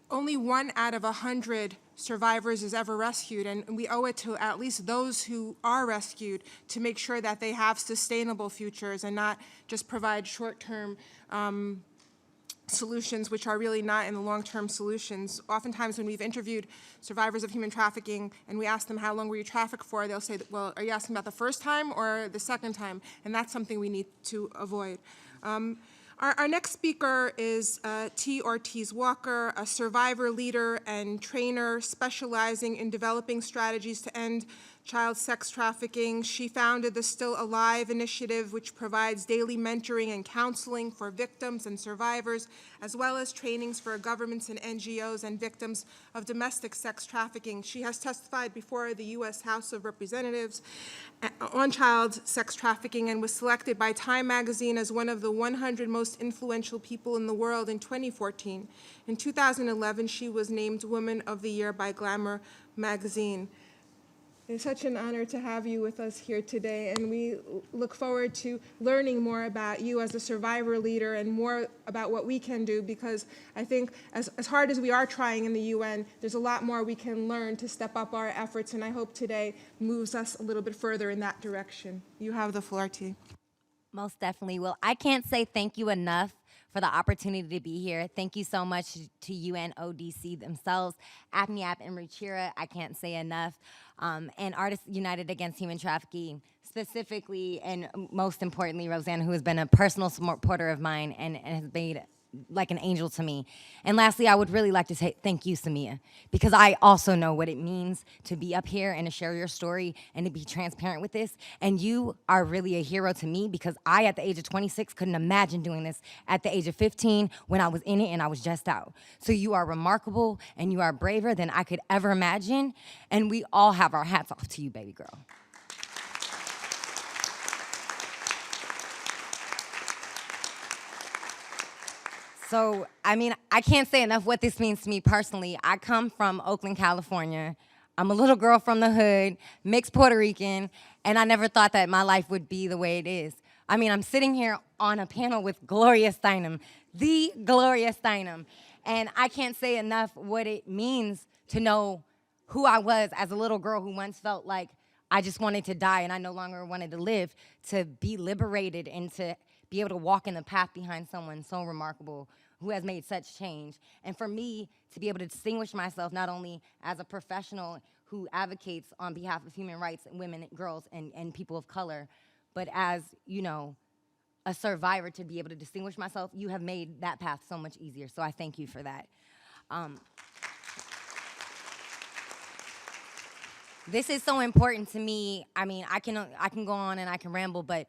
Only 1 out of 100 survivors is ever rescued, and we owe it to at least those who are rescued to make sure that they have sustainable futures and not just provide short-term solutions which are really not in the long-term solutions. Oftentimes when we've interviewed survivors of human trafficking and we ask them how long were you trafficked for, they'll say, well, are you asking about the first time or the second time? And that's something we need to avoid. Our next speaker is T. Ortiz Walker, a survivor leader and trainer specializing in developing strategies to end child sex trafficking. She founded the Still Alive initiative, which provides daily mentoring and counseling for victims and survivors, as well as trainings for governments and NGOs and victims of domestic sex trafficking. She has testified before the U.S. House of Representatives on child sex trafficking and was selected by Time magazine as one of the 100 most influential people in the world in 2014. In 2011, she was named Woman of the Year by Glamour magazine. It's such an honor to have you with us here today, and we look forward to learning more about you as a survivor leader and more about what we can do, because I think as hard as we are trying in the UN, there's a lot more we can learn to step up our efforts, and I hope today moves us a little bit further in that direction. You have the floor, T. Most definitely. Well, I can't say thank you enough for the opportunity to be here. Thank you so much to UNODC themselves, Apne and Ruchira. I can't say enough. And Artists United Against Human Trafficking, specifically, and most importantly, Rosanna, who has been a personal supporter of mine and has made like an angel to me. And lastly, I would really like to say thank you, Samia, because I also know what it means to be up here and to share your story and to be transparent with this. And you are really a hero to me, because I, at the age of 26, couldn't imagine doing this at the age of 15 when I was in it and I was just out. So you are remarkable and you are braver than I could ever imagine. And we all have our hats off to you, baby girl. So, I mean, I can't say enough what this means to me personally. I come from Oakland, California. I'm a little girl from the hood, mixed Puerto Rican, and I never thought that my life would be the way it is. I mean, I'm sitting here on a panel with Gloria Steinem, the Gloria Steinem, and I can't say enough what it means to know who I was as a little girl who once felt like I just wanted to die and I no longer wanted to live, to be liberated and to be able to walk in the path behind someone so remarkable who has made such change. And for me to be able to distinguish myself not only as a professional who advocates on behalf of human rights and women, girls, and people of color, but as, you know, a survivor, to be able to distinguish myself, you have made that path so much easier. So I thank you for that. This is so important to me. I mean, I can go on and I can ramble, but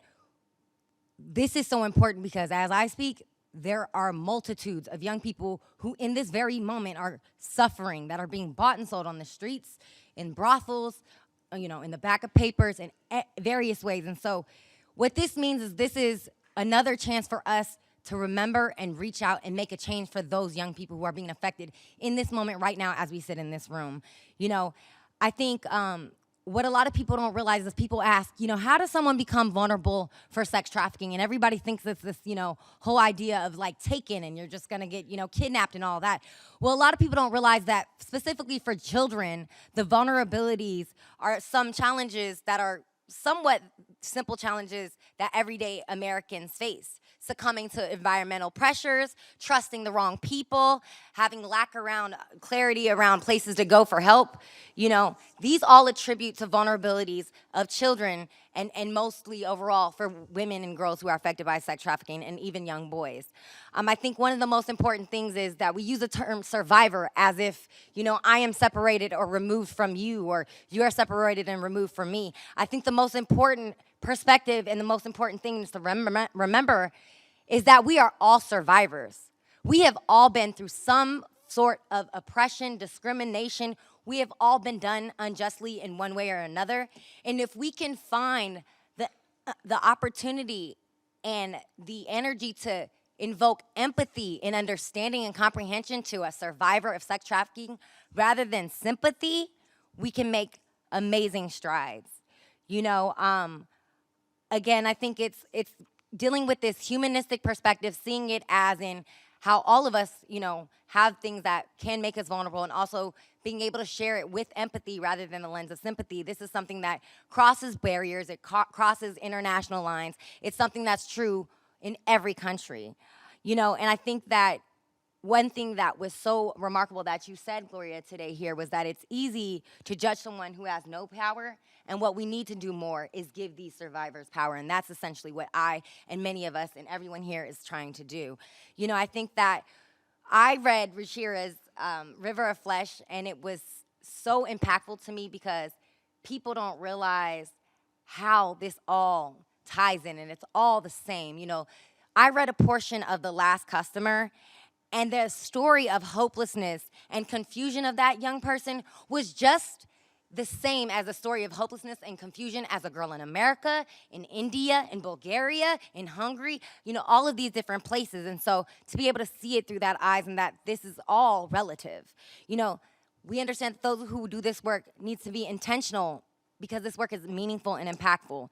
this is so important because as I speak, there are multitudes of young people who in this very moment are suffering, that are being bought and sold on the streets, in brothels, you know, in the back of papers, in various ways. And so what this means is this is another chance for us to remember and reach out and make a change for those young people who are being affected in this moment right now as we sit in this room. You know, I think what a lot of people don't realize is people ask, you know, how does someone become vulnerable for sex trafficking? And everybody thinks it's this, you know, whole idea of like taken and you're just gonna get, you know, kidnapped and all that. Well, a lot of people don't realize that specifically for children, the vulnerabilities are some challenges that are somewhat simple challenges that everyday Americans face. Succumbing to environmental pressures, trusting the wrong people, having lack around clarity around places to go for help. You know, these all attribute to vulnerabilities of children and mostly overall for women and girls who are affected by sex trafficking and even young boys. I think one of the most important things is that we use the term survivor as if, you know, I am separated or removed from you, or you are separated and removed from me. I think the most important perspective and the most important thing is to remember is that we are all survivors. We have all been through some sort of oppression, discrimination. We have all been done unjustly in one way or another. And if we can find the opportunity and the energy to invoke empathy and understanding and comprehension to a survivor of sex trafficking rather than sympathy, we can make amazing strides. You know, again, I think it's dealing with this humanistic perspective, seeing it as in how all of us, you know, have things that can make us vulnerable, and also being able to share it with empathy rather than the lens of sympathy. This is something that crosses barriers, it crosses international lines. It's something that's true in every country, you know, and I think that one thing that was so remarkable that you said, Gloria, today here was that it's easy to judge someone who has no power, and what we need to do more is give these survivors power, and that's essentially what I and many of us and everyone here is trying to do. You know, I think that I read Ruchira's River of Flesh, and it was so impactful to me because people don't realize how this all ties in, and it's all the same. You know, I read a portion of The Last Customer, and the story of hopelessness and confusion of that young person was just the same as the story of hopelessness and confusion as a girl in America, in India, in Bulgaria, in Hungary, you know, all of these different places. And so to be able to see it through that eyes and that this is all relative. You know, we understand that those who do this work needs to be intentional because this work is meaningful and impactful.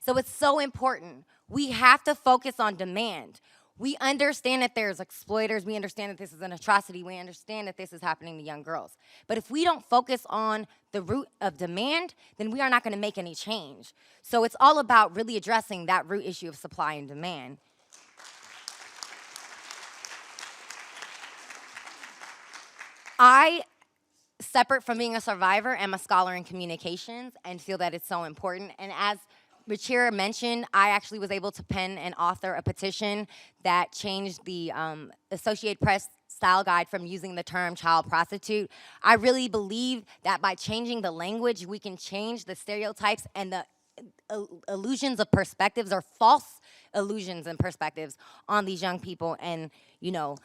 So it's so important. We have to focus on demand. We understand that there's exploiters. We understand that this is an atrocity. We understand that this is happening to young girls. But if we don't focus on the root of demand, then we are not going to make any change. So it's all about really addressing that root issue of supply and demand. I, separate from being a survivor, am a scholar in communications and feel that it's so important. And as Ruchira mentioned, I actually was able to pen and author a petition that changed the Associated Press style guide from using the term child prostitute. I really believe that by changing the language, we can change the stereotypes and the illusions of perspectives, or false illusions and perspectives on these young people, and, you know,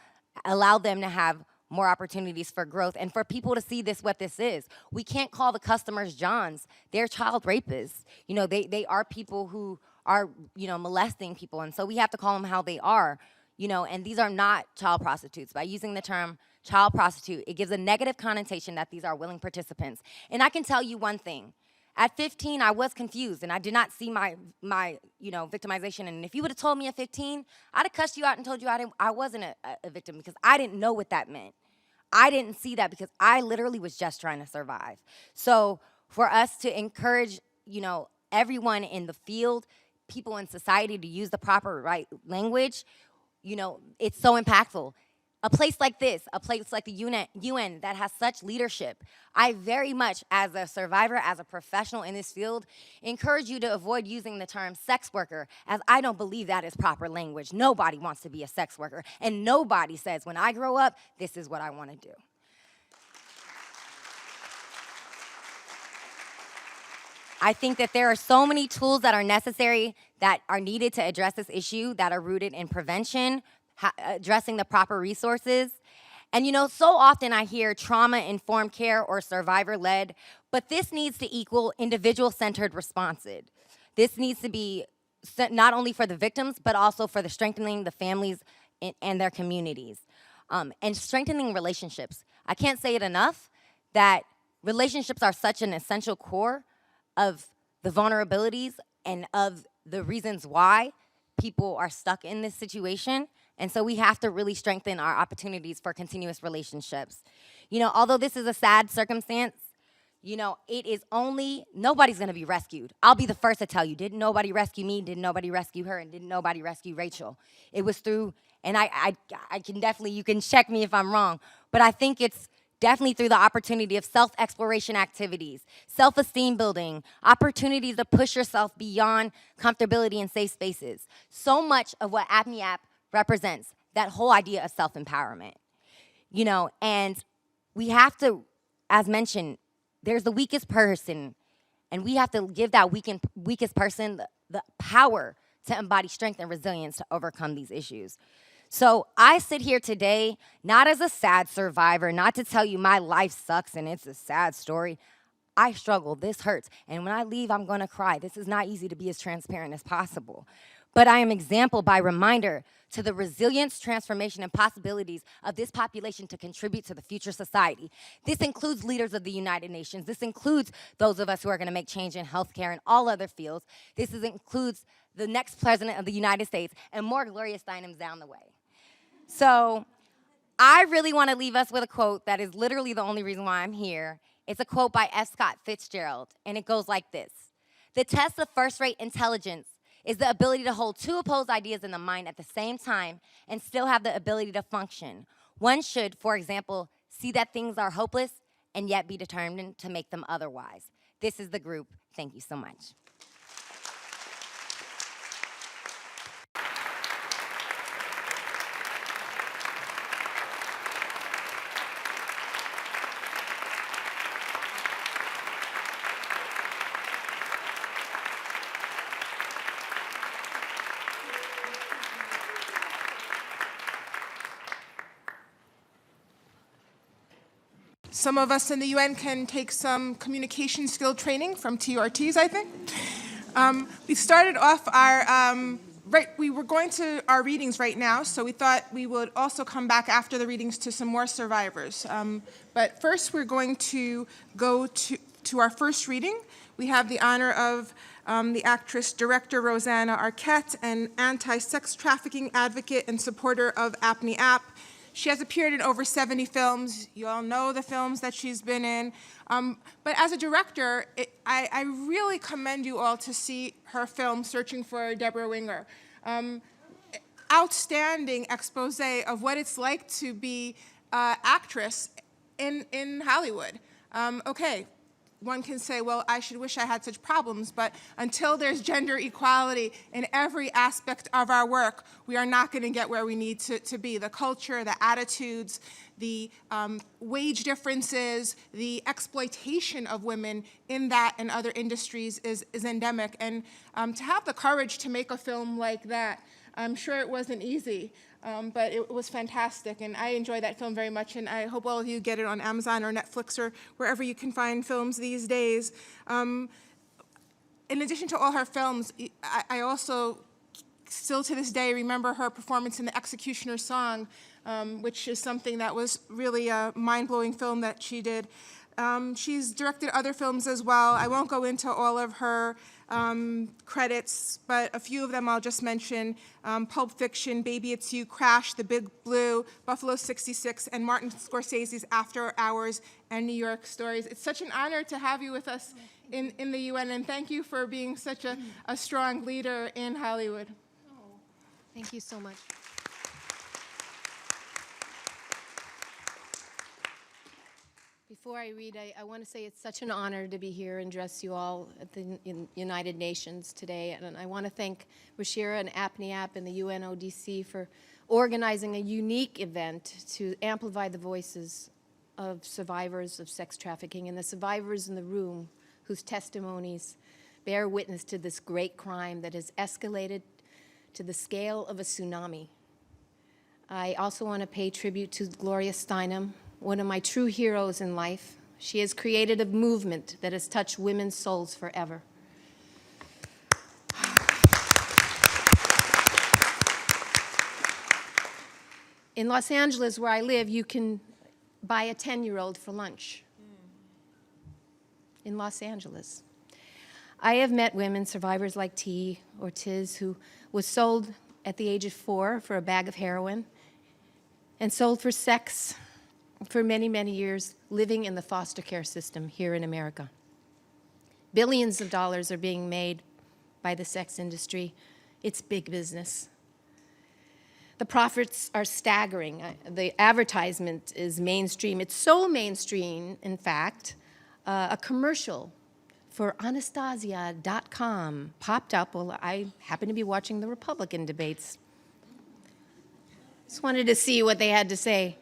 allow them to have more opportunities for growth and for people to see this, what this is. We can't call the customers Johns. They're child rapists. You know, they are people who are, you know, molesting people, and so we have to call them how they are, you know, and these are not child prostitutes. By using the term child prostitute, it gives a negative connotation that these are willing participants. And I can tell you one thing. At 15, I was confused, and I did not see my you know, victimization. And if you would have told me at 15, I'd have cussed you out and told you I wasn't a victim, because I didn't know what that meant. I didn't see that because I literally was just trying to survive. So for us to encourage, you know, everyone in the field, people in society, to use the proper right language, you know, it's so impactful. A place like this, a place like the UN that has such leadership, I very much, as a survivor, as a professional in this field, encourage you to avoid using the term sex worker, as I don't believe that is proper language. Nobody wants to be a sex worker, and nobody says, when I grow up, this is what I want to do. I think that there are so many tools that are necessary, that are needed to address this issue, that are rooted in prevention, addressing the proper resources. And you know, so often I hear trauma-informed care or survivor-led, but this needs to equal individual-centered responses. This needs to be not only for the victims, but also for the strengthening the families and their communities. And strengthening relationships. I can't say it enough that relationships are such an essential core of the vulnerabilities and of the reasons why people are stuck in this situation. And so we have to really strengthen our opportunities for continuous relationships. You know, although this is a sad circumstance, you know, it is only, nobody's gonna be rescued. I'll be the first to tell you, didn't nobody rescue me, didn't nobody rescue her, and didn't nobody rescue Rachel. It was through, and I can definitely, you can check me if I'm wrong, but I think it's definitely through the opportunity of self-exploration activities, self-esteem building, opportunities to push yourself beyond comfortability and safe spaces. So much of what Apne App represents, that whole idea of self-empowerment. You know, and we have to, as mentioned, there's the weakest person, and we have to give that weakest person the power to embody strength and resilience to overcome these issues. So I sit here today, not as a sad survivor, not to tell you my life sucks and it's a sad story. I struggle, this hurts, and when I leave, I'm gonna cry. This is not easy to be as transparent as possible. But I am example by reminder to the resilience, transformation, and possibilities of this population to contribute to the future society. This includes leaders of the United Nations. This includes those of us who are gonna make change in healthcare and all other fields. This includes the next president of the United States, and more Gloria Steinem's down the way. So I really wanna leave us with a quote that is literally the only reason why I'm here. It's a quote by F. Scott Fitzgerald, and it goes like this. The test of first-rate intelligence is the ability to hold two opposed ideas in the mind at the same time and still have the ability to function. One should, for example, see that things are hopeless and yet be determined to make them otherwise. This is the group. Thank you so much. Some of us in the UN can take some communication skill training from T. Ortiz, I think. We started off we were going to our readings right now, so we thought we would also come back after the readings to some more survivors. But first we're going to go to our first reading. We have the honor of the actress-director Rosanna Arquette, an anti-sex trafficking advocate and supporter of Apne App. She has appeared in over 70 films. You all know the films that she's been in. But as a director, I really commend you all to see her film, Searching for Deborah Winger. Outstanding expose of what it's like to be actress in Hollywood. Okay, one can say, well, I should wish I had such problems, but until there's gender equality in every aspect of our work, we are not going to get where we need to be. The culture, the attitudes, the wage differences, the exploitation of women in that and other industries is endemic. And to have the courage to make a film like that, I'm sure it wasn't easy, but it was fantastic, and I enjoy that film very much, and I hope all of you get it on Amazon or Netflix or wherever you can find films these days. In addition to all her films, I also, still to this day, remember her performance in The Executioner's Song, which is something that was really a mind-blowing film that she did. She's directed other films as well. I won't go into all of her credits, but a few of them I'll just mention. Pulp Fiction, Baby It's You, Crash, The Big Blue, Buffalo 66, and Martin Scorsese's After Hours and New York Stories. It's such an honor to have you with us in the UN, and thank you for being such a strong leader in Hollywood. Thank you so much. Before I read, I want to say it's such an honor to be here and address you all at the United Nations today. And I want to thank Ruchira and Apne App and the UNODC for organizing a unique event to amplify the voices of survivors of sex trafficking and the survivors in the room whose testimonies bear witness to this great crime that has escalated to the scale of a tsunami. I also want to pay tribute to Gloria Steinem, one of my true heroes in life. She has created a movement that has touched women's souls forever. In Los Angeles, where I live, you can buy a 10-year-old for lunch. In Los Angeles. I have met women, survivors like T. Ortiz, who was sold at the age of 4 for a bag of heroin and sold for sex for many, many years, living in the foster care system here in America. Billions of dollars are being made by the sex industry. It's big business. The profits are staggering. The advertisement is mainstream. It's so mainstream, in fact, a commercial for Anastasia.com popped up while I happened to be watching the Republican debates. Just wanted to see what they had to say.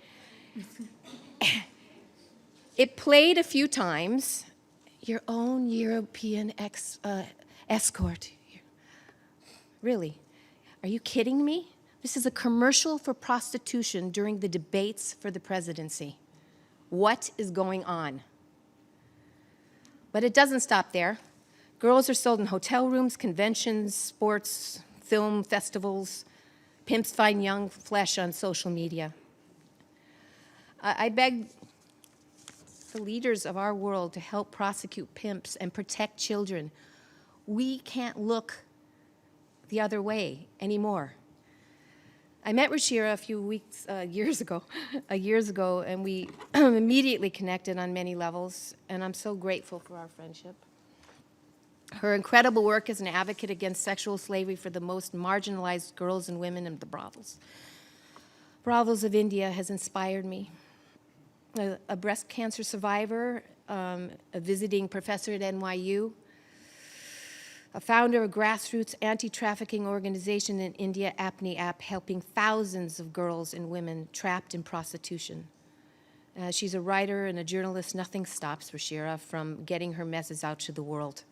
It played a few times. Your own European escort. Really? Are you kidding me? This is a commercial for prostitution during the debates for the presidency. What is going on? But it doesn't stop there. Girls are sold in hotel rooms, conventions, sports, film festivals. Pimps find young flesh on social media. I beg the leaders of our world to help prosecute pimps and protect children. We can't look the other way anymore. I met Ruchira a few years ago, and we immediately connected on many levels, and I'm so grateful for our friendship. Her incredible work as an advocate against sexual slavery for the most marginalized girls and women in the brothels. Brothels of India has inspired me. A breast cancer survivor, a visiting professor at NYU, a founder of a grassroots anti-trafficking organization in India, Apne App, helping thousands of girls and women trapped in prostitution. She's a writer and a journalist. Nothing stops Ruchira from getting her message out to the world.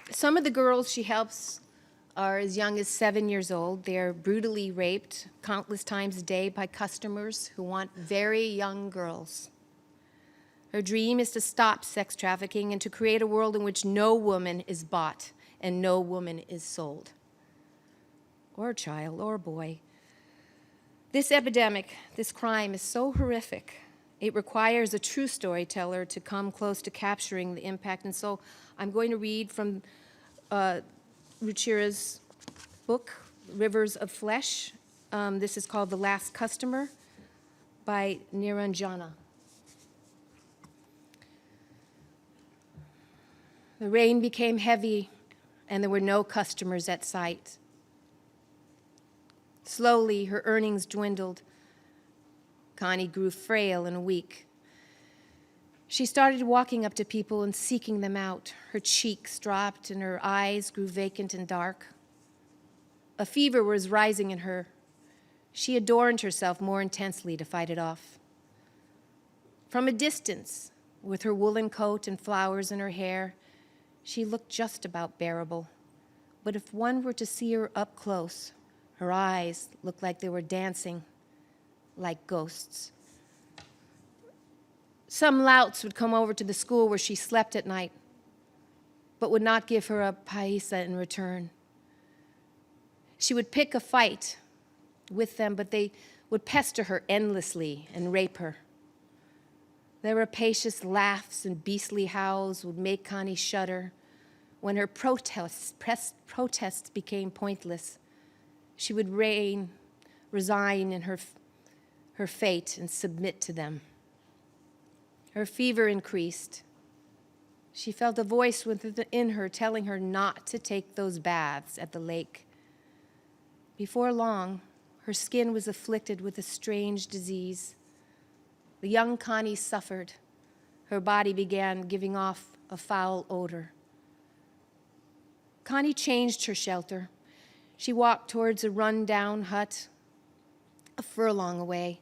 Some of the girls she helps are as young as 7 years old. They are brutally raped countless times a day by customers who want very young girls. Her dream is to stop sex trafficking and to create a world in which no woman is bought and no woman is sold, or child, or boy. This epidemic, this crime is so horrific, it requires a true storyteller to come close to capturing the impact. And so I'm going to read from Ruchira's book, Rivers of Flesh. This is called The Last Customer by Niranjana. The rain became heavy, and there were no customers at sight. Slowly, her earnings dwindled. Connie grew frail and weak. She started walking up to people and seeking them out. Her cheeks dropped and her eyes grew vacant and dark. A fever was rising in her. She adorned herself more intensely to fight it off. From a distance, with her woolen coat and flowers in her hair, she looked just about bearable. But if one were to see her up close, her eyes looked like they were dancing, like ghosts. Some louts would come over to the school where she slept at night, but would not give her a paisa in return. She would pick a fight with them, but they would pester her endlessly and rape her. Their rapacious laughs and beastly howls would make Connie shudder. When her protests became pointless, she would resign in her fate and submit to them. Her fever increased. She felt a voice within her telling her not to take those baths at the lake. Before long, her skin was afflicted with a strange disease. The young Connie suffered. Her body began giving off a foul odor. Connie changed her shelter. She walked towards a run-down hut a furlong away.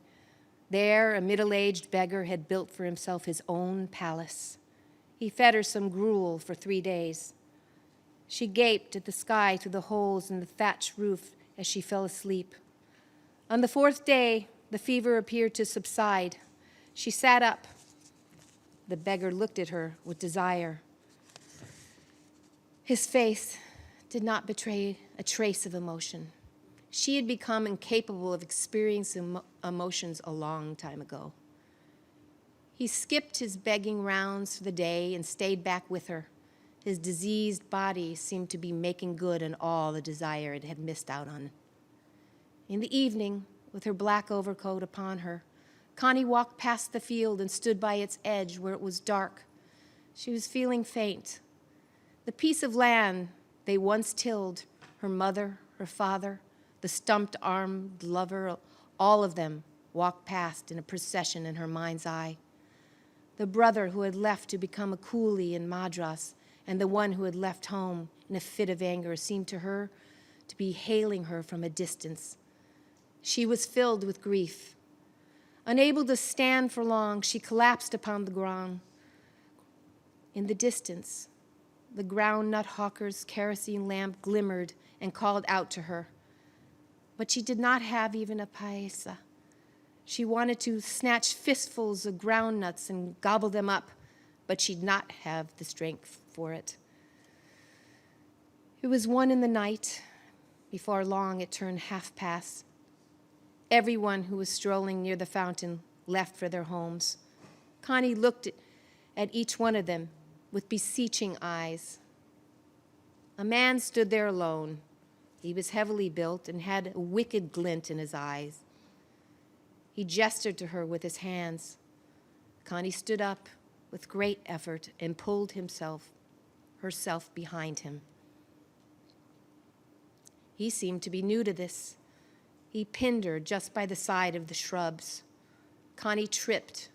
There, a middle-aged beggar had built for himself his own palace. He fed her some gruel for 3 days. She gaped at the sky through the holes in the thatched roof as she fell asleep. On the 4th day, the fever appeared to subside. She sat up. The beggar looked at her with desire. His face did not betray a trace of emotion. She had become incapable of experiencing emotions a long time ago. He skipped his begging rounds for the day and stayed back with her. His diseased body seemed to be making good on all the desire it had missed out on. In the evening, with her black overcoat upon her, Connie walked past the field and stood by its edge where it was dark. She was feeling faint. The piece of land they once tilled, her mother, her father, the stumped-armed lover, all of them walked past in a procession in her mind's eye. The brother who had left to become a coolie in Madras and the one who had left home in a fit of anger seemed to her to be hailing her from a distance. She was filled with grief. Unable to stand for long, she collapsed upon the ground. In the distance, the groundnut hawker's kerosene lamp glimmered and called out to her. But she did not have even a paisa. She wanted to snatch fistfuls of groundnuts and gobble them up, but she'd not have the strength for it. It was 1 in the night. Before long, it turned past. Everyone who was strolling near the fountain left for their homes. Connie looked at each one of them with beseeching eyes. A man stood there alone. He was heavily built and had a wicked glint in his eyes. He gestured to her with his hands. Connie stood up with great effort and pulled herself behind him. He seemed to be new to this. He pinned her just by the side of the shrubs. Connie tripped,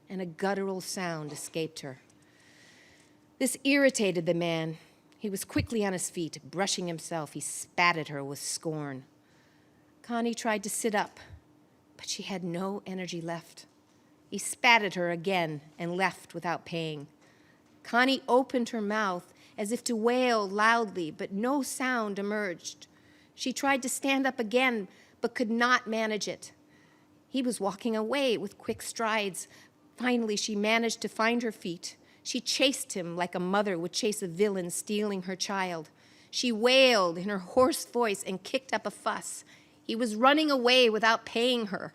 and a guttural sound escaped her. This irritated the man. He was quickly on his feet, brushing himself. He spat at her with scorn. Connie tried to sit up, but she had no energy left. He spat at her again and left without paying. Connie opened her mouth as if to wail loudly, but no sound emerged. She tried to stand up again, but could not manage it. He was walking away with quick strides. Finally, she managed to find her feet. She chased him like a mother would chase a villain stealing her child. She wailed in her hoarse voice and kicked up a fuss. He was running away without paying her.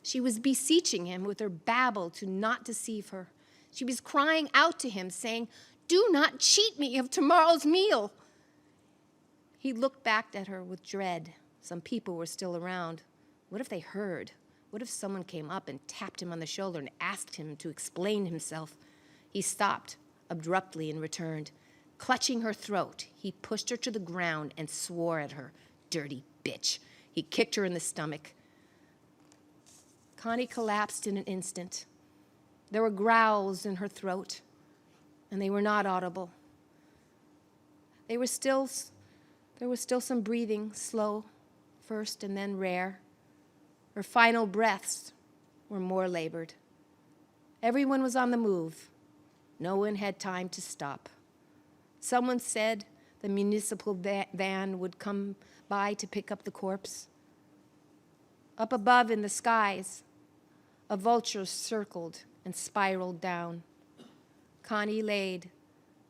She was beseeching him with her babble to not deceive her. She was crying out to him, saying, "Do not cheat me of tomorrow's meal." He looked back at her with dread. Some people were still around. What if they heard? What if someone came up and tapped him on the shoulder and asked him to explain himself? He stopped abruptly and returned. Clutching her throat, he pushed her to the ground and swore at her. Dirty bitch. He kicked her in the stomach. Connie collapsed in an instant. There were growls in her throat, and they were not audible. There was still some breathing, slow first and then rare. Her final breaths were more labored. Everyone was on the move. No one had time to stop. Someone said the municipal van would come by to pick up the corpse. Up above in the skies, a vulture circled and spiraled down. Connie laid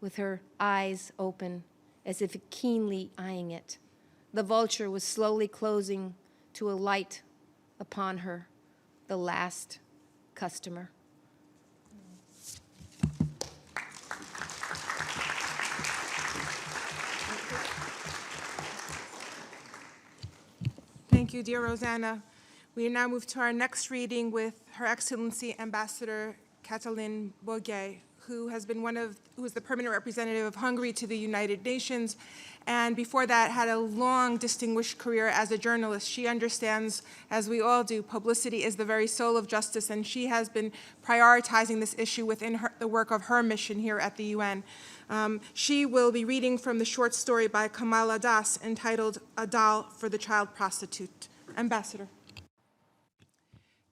with her eyes open, as if keenly eyeing it. The vulture was slowly closing to alight upon her, the last customer. Thank you, dear Rosanna. We now move to our next reading with Her Excellency Ambassador Katalin Bogyay, who is the permanent representative of Hungary to the United Nations, and before that had a long, distinguished career as a journalist. She understands, as we all do, publicity is the very soul of justice, and she has been prioritizing this issue within the work of her mission here at the UN. She will be reading from the short story by Kamala Das entitled "A Doll for the Child Prostitute." Ambassador.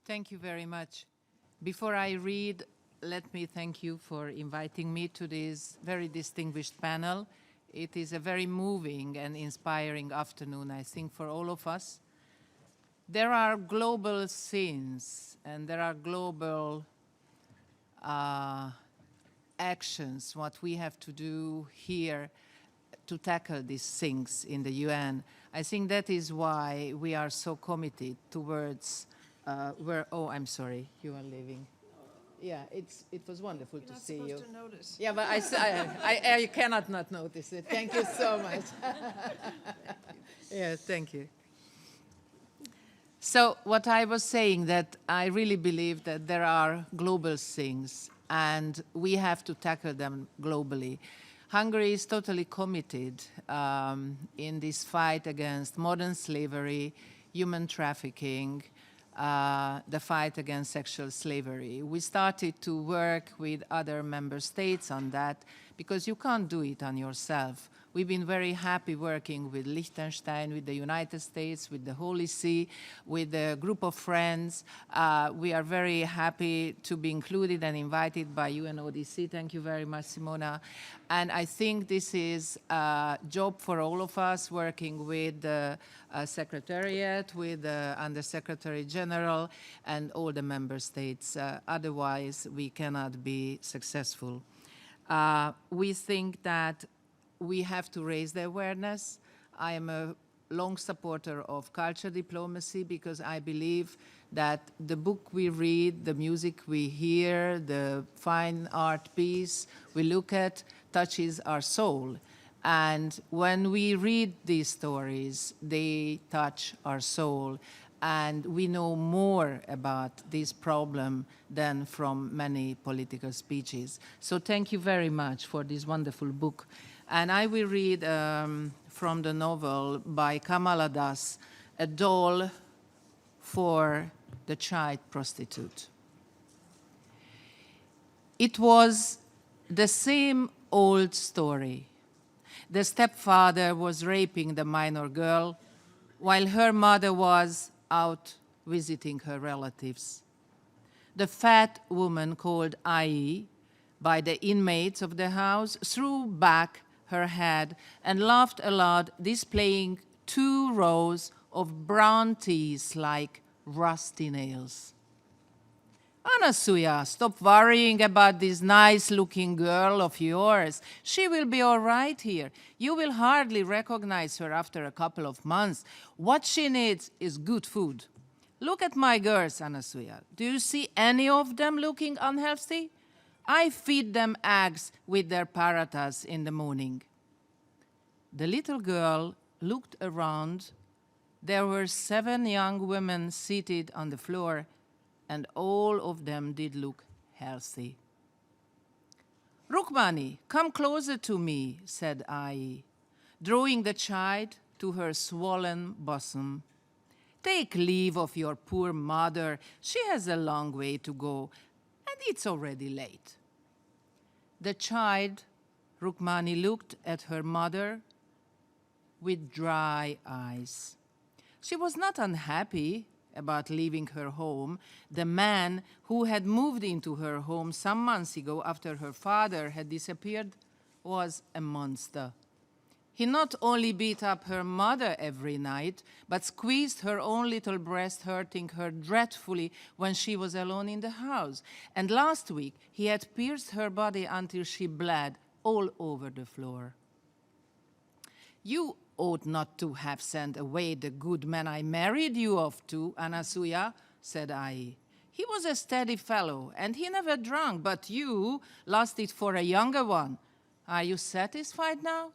Thank you very much. Before I read, let me thank you for inviting me to this very distinguished panel. It is a very moving and inspiring afternoon, I think, for all of us. There are global sins and there are global actions, what we have to do here to tackle these things in the UN. I think that is why we are so committed towards oh, I'm sorry, you are leaving. Yeah, it was wonderful to see you. You're not supposed to notice. Yeah, but I cannot not notice it. Thank you so much. Yeah, thank you. So what I was saying, that I really believe that there are global things and we have to tackle them globally. Hungary is totally committed in this fight against modern slavery, human trafficking, the fight against sexual slavery. We started to work with other member states on that because you can't do it on yourself. We've been very happy working with Liechtenstein, with the United States, with the Holy See, with a group of friends. We are very happy to be included and invited by UNODC. Thank you very much, Simona. And I think this is a job for all of us, working with the Secretariat, with the Undersecretary General, and all the member states. Otherwise, we cannot be successful. We think that we have to raise the awareness. I am a long supporter of culture diplomacy because I believe that the book we read, the music we hear, the fine art piece we look at touches our soul. And when we read these stories, they touch our soul. And we know more about this problem than from many political speeches. So thank you very much for this wonderful book. And I will read from the novel by Kamala Das, A Doll for the Child Prostitute. It was the same old story. The stepfather was raping the minor girl while her mother was out visiting her relatives. The fat woman called Ai by the inmates of the house threw back her head and laughed aloud, displaying 2 rows of brown teeth like rusty nails. Anasuya, stop worrying about this nice-looking girl of yours. She will be all right here. You will hardly recognize her after a couple of months. What she needs is good food. Look at my girls, Anasuya. Do you see any of them looking unhealthy? I feed them eggs with their paratas in the morning. The little girl looked around. There were 7 young women seated on the floor, and all of them did look healthy. Rukmani, come closer to me, said I, drawing the child to her swollen bosom. Take leave of your poor mother. She has a long way to go, and it's already late. The child, Rukmani, looked at her mother with dry eyes. She was not unhappy about leaving her home. The man who had moved into her home some months ago after her father had disappeared was a monster. He not only beat up her mother every night, but squeezed her own little breast, hurting her dreadfully when she was alone in the house. And last week, he had pierced her body until she bled all over the floor. You ought not to have sent away the good man I married you off to, Anasuya, said I. He was a steady fellow, and he never drank, but you lost it for a younger one. Are you satisfied now?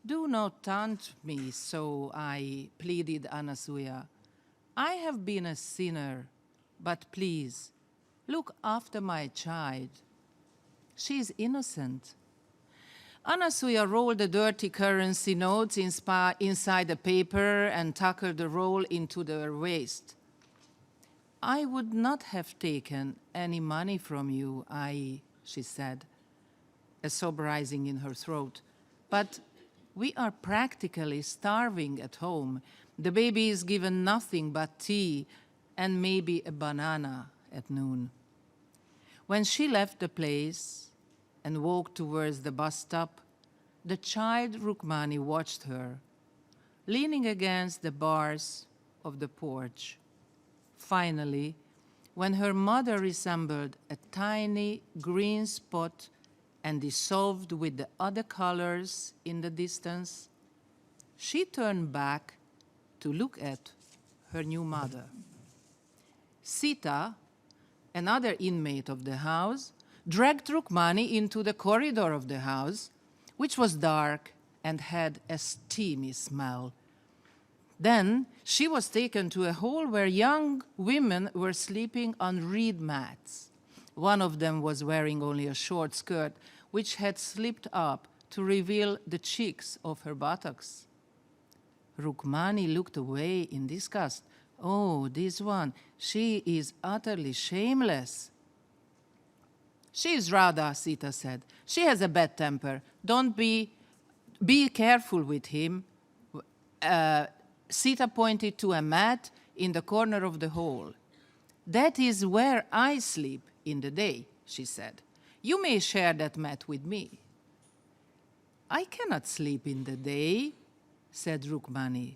Do not taunt me so, I pleaded Anasuya. I have been a sinner, but please, look after my child. She is innocent. Anasuya rolled the dirty currency notes inside the paper and tucked the roll into their waist. I would not have taken any money from you, she said, a sob rising in her throat. But we are practically starving at home. The baby is given nothing but tea and maybe a banana at noon. When she left the place and walked towards the bus stop, the child Rukmani watched her, leaning against the bars of the porch. Finally, when her mother resembled a tiny green spot and dissolved with the other colors in the distance, she turned back to look at her new mother. Sita, another inmate of the house, dragged Rukmani into the corridor of the house, which was dark and had a steamy smell. Then she was taken to a hall where young women were sleeping on reed mats. One of them was wearing only a short skirt, which had slipped up to reveal the cheeks of her buttocks. Rukmani looked away in disgust. Oh, this one, she is utterly shameless. She is Radha, Sita said. She has a bad temper. Don't be careful with him. Sita pointed to a mat in the corner of the hall. That is where I sleep in the day, she said. You may share that mat with me. I cannot sleep in the day, said Rukmani.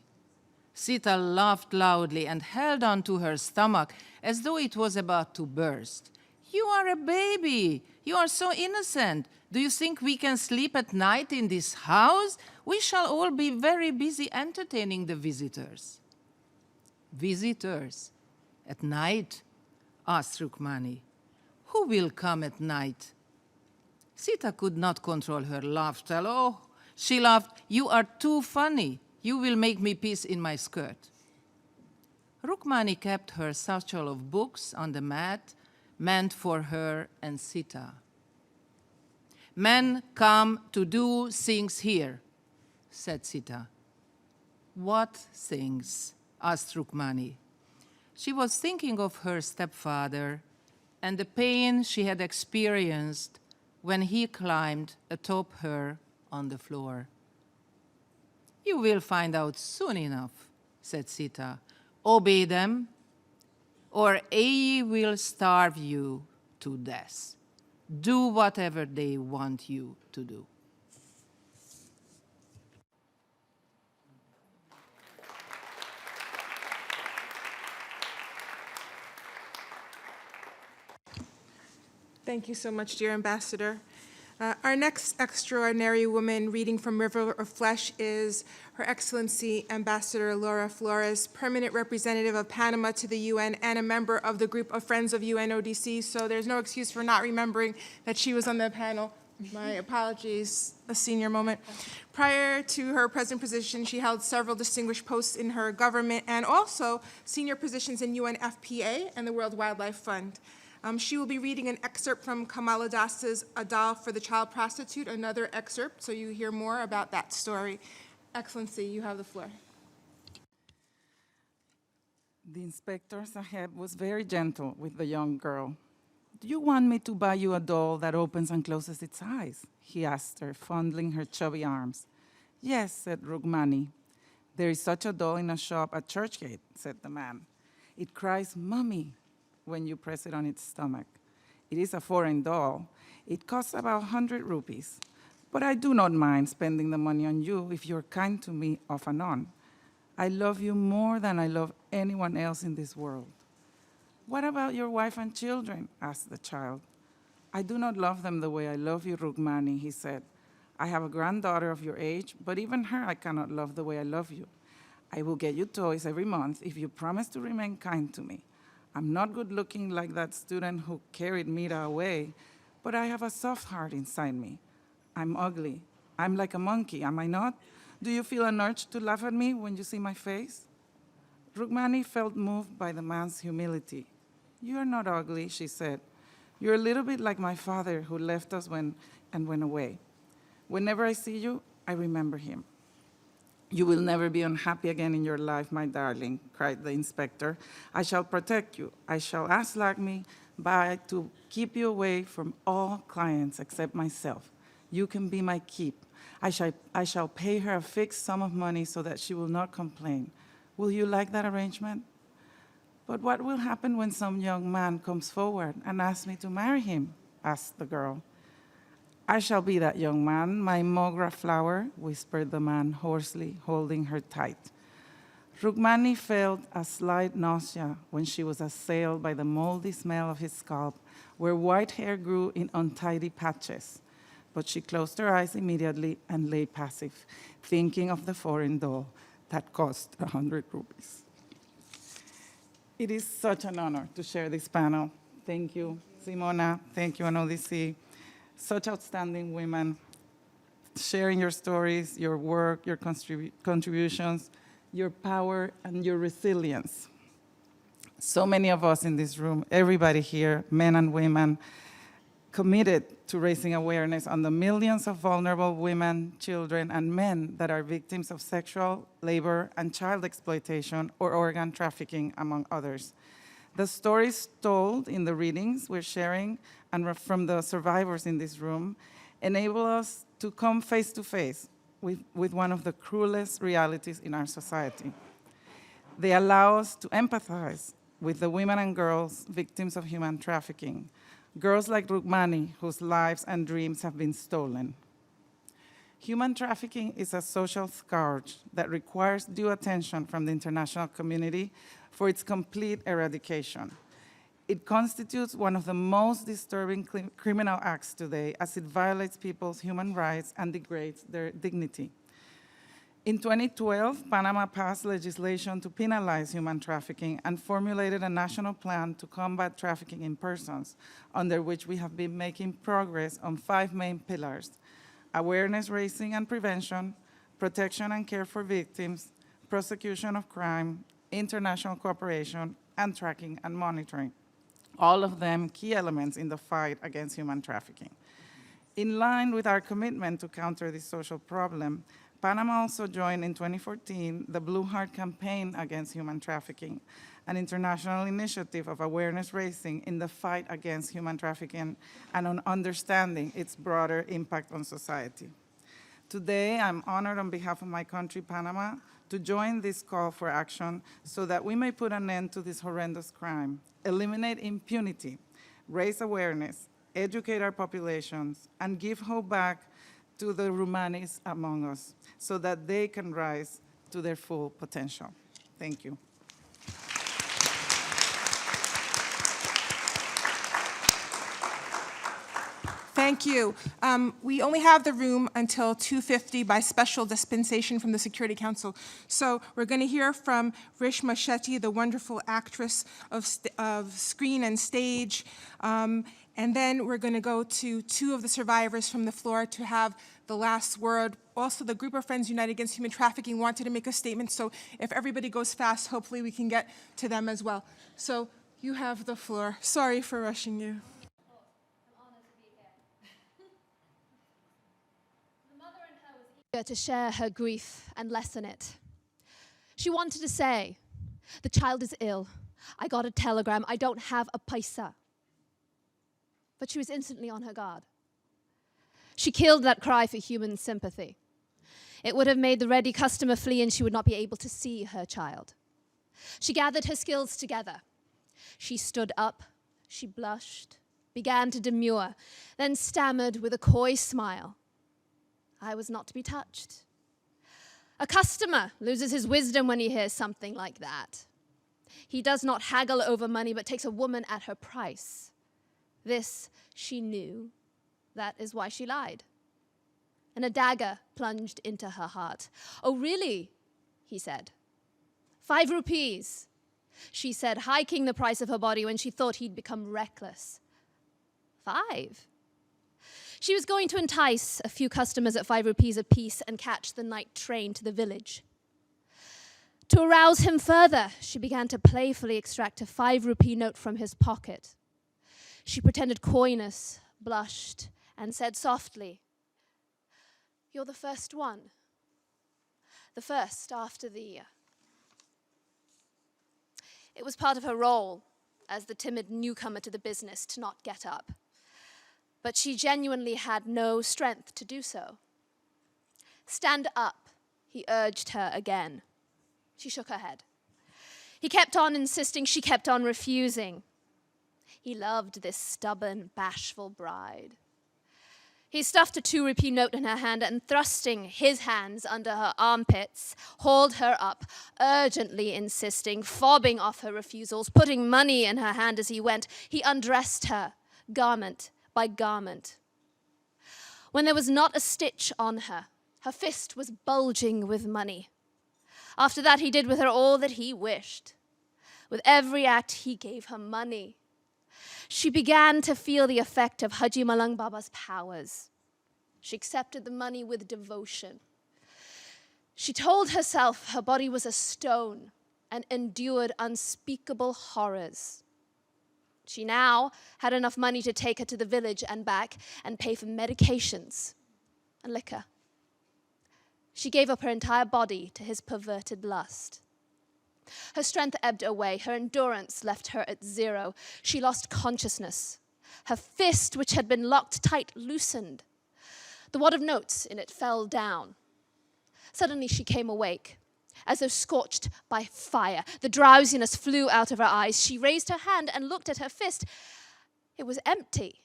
Sita laughed loudly and held on to her stomach as though it was about to burst. You are a baby. You are so innocent. Do you think we can sleep at night in this house? We shall all be very busy entertaining the visitors. Visitors? At night? Asked Rukmani. Who will come at night? Sita could not control her laughter. Oh, she laughed. You are too funny. You will make me piss in my skirt. Rukmani kept her satchel of books on the mat meant for her and Sita. Men come to do things here, said Sita. What things? Asked Rukmani. She was thinking of her stepfather and the pain she had experienced when he climbed atop her on the floor. You will find out soon enough, said Sita. Obey them, or I will starve you to death. Do whatever they want you to do. Thank you so much, dear Ambassador. Our next extraordinary woman reading from River of Flesh is Her Excellency Ambassador Laura Flores, Permanent Representative of Panama to the UN and a member of the group of Friends of UNODC, so there's no excuse for not remembering that she was on the panel. My apologies, a senior moment. Prior to her present position, she held several distinguished posts in her government and also senior positions in UNFPA and the World Wildlife Fund. She will be reading an excerpt from Kamala Das's A Doll for the Child Prostitute, another excerpt, so you hear more about that story. Excellency, you have the floor. The inspector Saheb was very gentle with the young girl. "Do you want me to buy you a doll that opens and closes its eyes?" he asked her, fondling her chubby arms. "Yes," said Rukmani. "There is such a doll in a shop at Churchgate," said the man. "It cries, 'Mummy,' when you press it on its stomach. It is a foreign doll. It costs about 100 rupees. But I do not mind spending the money on you if you're kind to me off and on. I love you more than I love anyone else in this world." "What about your wife and children?" asked the child. "I do not love them the way I love you, Rukmani," he said. "I have a granddaughter of your age, but even her I cannot love the way I love you. I will get you toys every month if you promise to remain kind to me. I'm not good looking like that student who carried Mira away, but I have a soft heart inside me. I'm ugly. I'm like a monkey, am I not? Do you feel an urge to laugh at me when you see my face?" Rukmani felt moved by the man's humility. "You are not ugly," she said. "You're a little bit like my father who left us and went away. Whenever I see you, I remember him." "You will never be unhappy again in your life, my darling," cried the inspector. "I shall protect you. I shall ask Lakshmi Bai to keep you away from all clients except myself. You can be my keep. I shall pay her a fixed sum of money so that she will not complain. Will you like that arrangement?" "But what will happen when some young man comes forward and asks me to marry him?" asked the girl. "I shall be that young man, my mogra flower," whispered the man hoarsely, holding her tight. Rukmani felt a slight nausea when she was assailed by the moldy smell of his scalp, where white hair grew in untidy patches. But she closed her eyes immediately and lay passive, thinking of the foreign doll that cost 100 rupees. It is such an honor to share this panel. Thank you, Simona. Thank you, NODC. Such outstanding women sharing your stories, your work, your contributions, your power, and your resilience. So many of us in this room, everybody here, men and women, committed to raising awareness on the millions of vulnerable women, children, and men that are victims of sexual, labor, and child exploitation or organ trafficking, among others. The stories told in the readings we're sharing and from the survivors in this room enable us to come face to face with one of the cruelest realities in our society. They allow us to empathize with the women and girls victims of human trafficking, girls like Rukmani, whose lives and dreams have been stolen. Human trafficking is a social scourge that requires due attention from the international community for its complete eradication. It constitutes one of the most disturbing criminal acts today, as it violates people's human rights and degrades their dignity. In 2012, Panama passed legislation to penalize human trafficking and formulated a national plan to combat trafficking in persons, under which we have been making progress on 5 main pillars: awareness raising and prevention, protection and care for victims, prosecution of crime, international cooperation, and tracking and monitoring. All of them key elements in the fight against human trafficking. In line with our commitment to counter this social problem, Panama also joined in 2014 the Blue Heart Campaign Against Human Trafficking, an international initiative of awareness raising in the fight against human trafficking and on understanding its broader impact on society. Today, I'm honored on behalf of my country, Panama, to join this call for action so that we may put an end to this horrendous crime, eliminate impunity, raise awareness, educate our populations, and give hope back to the Rumanis among us so that they can rise to their full potential. Thank you. Thank you. We only have the room until 2:50 by special dispensation from the Security Council. So we're going to hear from Reshma Shetty, the wonderful actress of screen and stage. And then we're going to go to two of the survivors from the floor to have the last word. Also, the group of Friends United Against Human Trafficking wanted to make a statement, so if everybody goes fast, hopefully we can get to them as well. So you have the floor. Sorry for rushing you. To share her grief and lessen it. She wanted to say, the child is ill. I got a telegram. I don't have a paisa. But she was instantly on her guard. She killed that cry for human sympathy. It would have made the ready customer flee and she would not be able to see her child. She gathered her skills together. She stood up, she blushed, began to demur, then stammered with a coy smile. I was not to be touched. A customer loses his wisdom when he hears something like that. He does not haggle over money, but takes a woman at her price. This she knew. That is why she lied. And a dagger plunged into her heart. Oh, really? He said. 5 rupees. She said, hiking the price of her body when she thought he'd become reckless. 5. She was going to entice a few customers at 5 rupees apiece and catch the night train to the village. To arouse him further, she began to playfully extract a 5 rupee note from his pocket. She pretended coyness, blushed, and said softly, "You're the first one. The first after the..." It was part of her role as the timid newcomer to the business to not get up. But she genuinely had no strength to do so. "Stand up," he urged her again. She shook her head. He kept on insisting, she kept on refusing. He loved this stubborn, bashful bride. He stuffed a 2 rupee note in her hand and, thrusting his hands under her armpits, hauled her up, urgently insisting, fobbing off her refusals, putting money in her hand as he went. He undressed her, garment by garment. When there was not a stitch on her, her fist was bulging with money. After that, he did with her all that he wished. With every act, he gave her money. She began to feel the effect of Haji Malang Baba's powers. She accepted the money with devotion. She told herself her body was a stone and endured unspeakable horrors. She now had enough money to take her to the village and back and pay for medications and liquor. She gave up her entire body to his perverted lust. Her strength ebbed away. Her endurance left her at 0. She lost consciousness. Her fist, which had been locked tight, loosened. The wad of notes in it fell down. Suddenly she came awake, as though scorched by fire. The drowsiness flew out of her eyes. She raised her hand and looked at her fist. It was empty.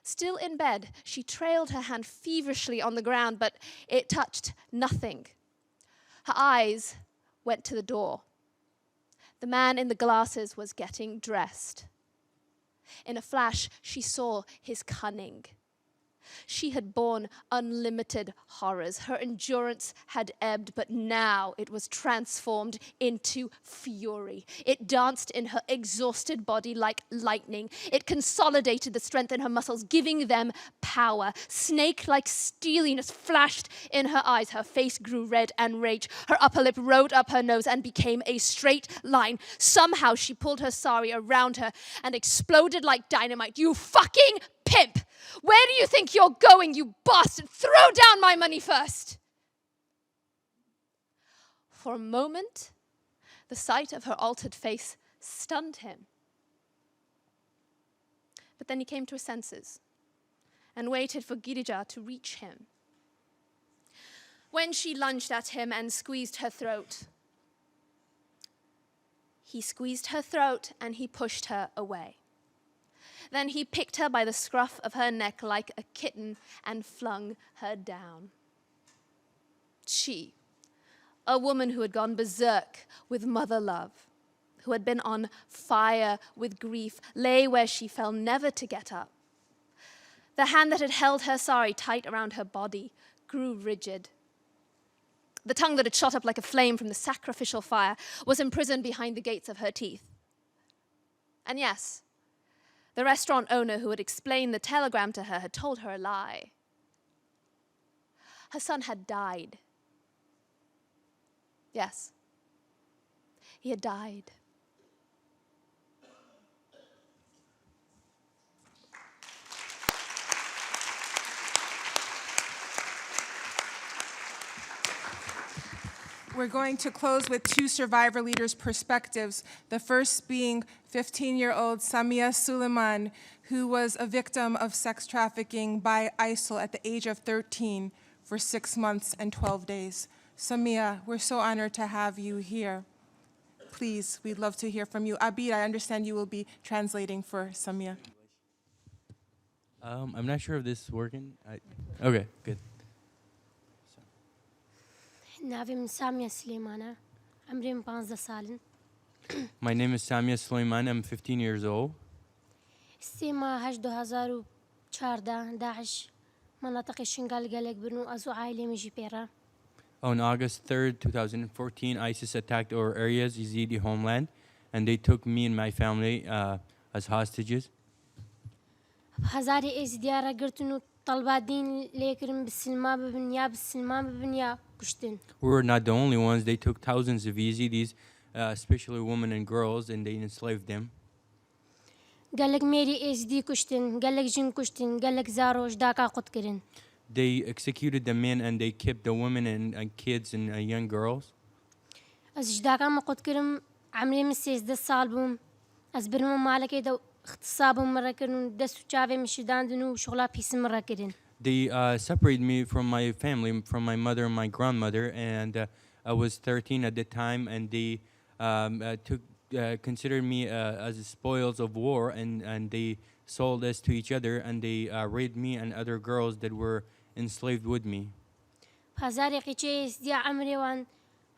Still in bed, she trailed her hand feverishly on the ground, but it touched nothing. Her eyes went to the door. The man in the glasses was getting dressed. In a flash, she saw his cunning. She had borne unlimited horrors. Her endurance had ebbed, but now it was transformed into fury. It danced in her exhausted body like lightning. It consolidated the strength in her muscles, giving them power. Snake-like steeliness flashed in her eyes. Her face grew red and rage. Her upper lip rode up her nose and became a straight line. Somehow she pulled her sari around her and exploded like dynamite. "You fucking pimp! Where do you think you're going, you bastard? Throw down my money first!" For a moment, the sight of her altered face stunned him. But then he came to his senses and waited for Girija to reach him. When she lunged at him and squeezed her throat, he squeezed her throat and he pushed her away. Then he picked her by the scruff of her neck like a kitten and flung her down. She, a woman who had gone berserk with mother love, who had been on fire with grief, lay where she fell, never to get up. The hand that had held her sari tight around her body grew rigid. The tongue that had shot up like a flame from the sacrificial fire was imprisoned behind the gates of her teeth. And yes, the restaurant owner who had explained the telegram to her had told her a lie. Her son had died. Yes, he had died. We're going to close with two survivor leaders' perspectives. The first being 15-year-old Samia Suleiman, who was a victim of sex trafficking by ISIL at the age of 13 for 6 months and 12 days. Samia, we're so honored to have you here. Please, we'd love to hear from you. Abid, I understand you will be translating for Samia. I'm not sure if this is working. Okay, good. ناویم سامیا سلیمانە ئەمرێم 15 ساڵن My name is Samia Suleiman. I'm 15 years old. سێما 2014 داعش مناطقی شنگال گەلێک برن و ئەزوو عایلێمیژی پێڕە On August 3rd, 2014, ISIS attacked our area's Yazidi homeland, and they took me and my family as hostages. هەزاری ئێزی دیارە گرتن و تەڵبادین لێکردن بسلما ببن یا بسلما ببن یا کوشتن We were not the only ones. They took thousands of Yazidis, especially women and girls, and they enslaved them. گەلێک مێری ئێزیدی کوشتن گەلێک ژن کوشتن گەلێک زارۆژ داکا قوتکردن They executed the men and they kept the women and kids and young girls. ئەزش داکامە قوتکردم عمرێمە 13 ساڵ بووم ئەس برمە مالەکەیدا و اختصابم مڕەکردن و دەست و چاوێ مشداندن و شغڵا پیسم مڕەکردن They separated me from my family, from my mother and my grandmother, and I was 13 at the time, and they considered me as spoils of war, and they sold us to each other, and they raped me and other girls that were enslaved with me. هەزارێکی چێز دیا عمرێوان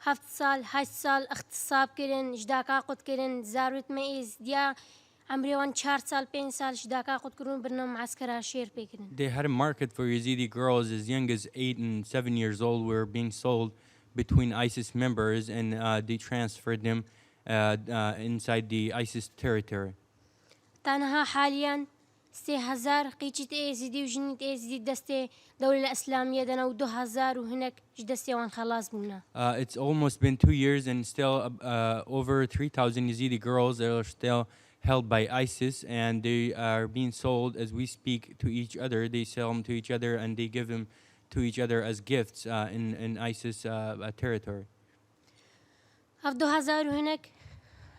7 ساڵ 8 ساڵ اختصاب کردن ژداکا قوتکردن زاروتمە ئێز دیا عمرێوان 4 ساڵ 5 ساڵ ژداکا قوتکردن برنە معسکەرا شێر پێکردن They had a market for Yazidi girls as young as 8 and 7 years old were being sold between ISIS members, and they transferred them inside the ISIS territory. تەنها حالیان 3000 قیچیت ئێزیدی و ژنیت ئێزیدی دەستێ دەوڵە ئەسلامیە دەنە و 2000 و هەنێک دەستێوان خەلاص بوونە It's almost been 2 years, and still over 3,000 Yazidi girls are still held by ISIS, and they are being sold as we speak to each other. They sell them to each other, and they give them to each other as gifts in ISIS territory. هەف 2000 و هەنێک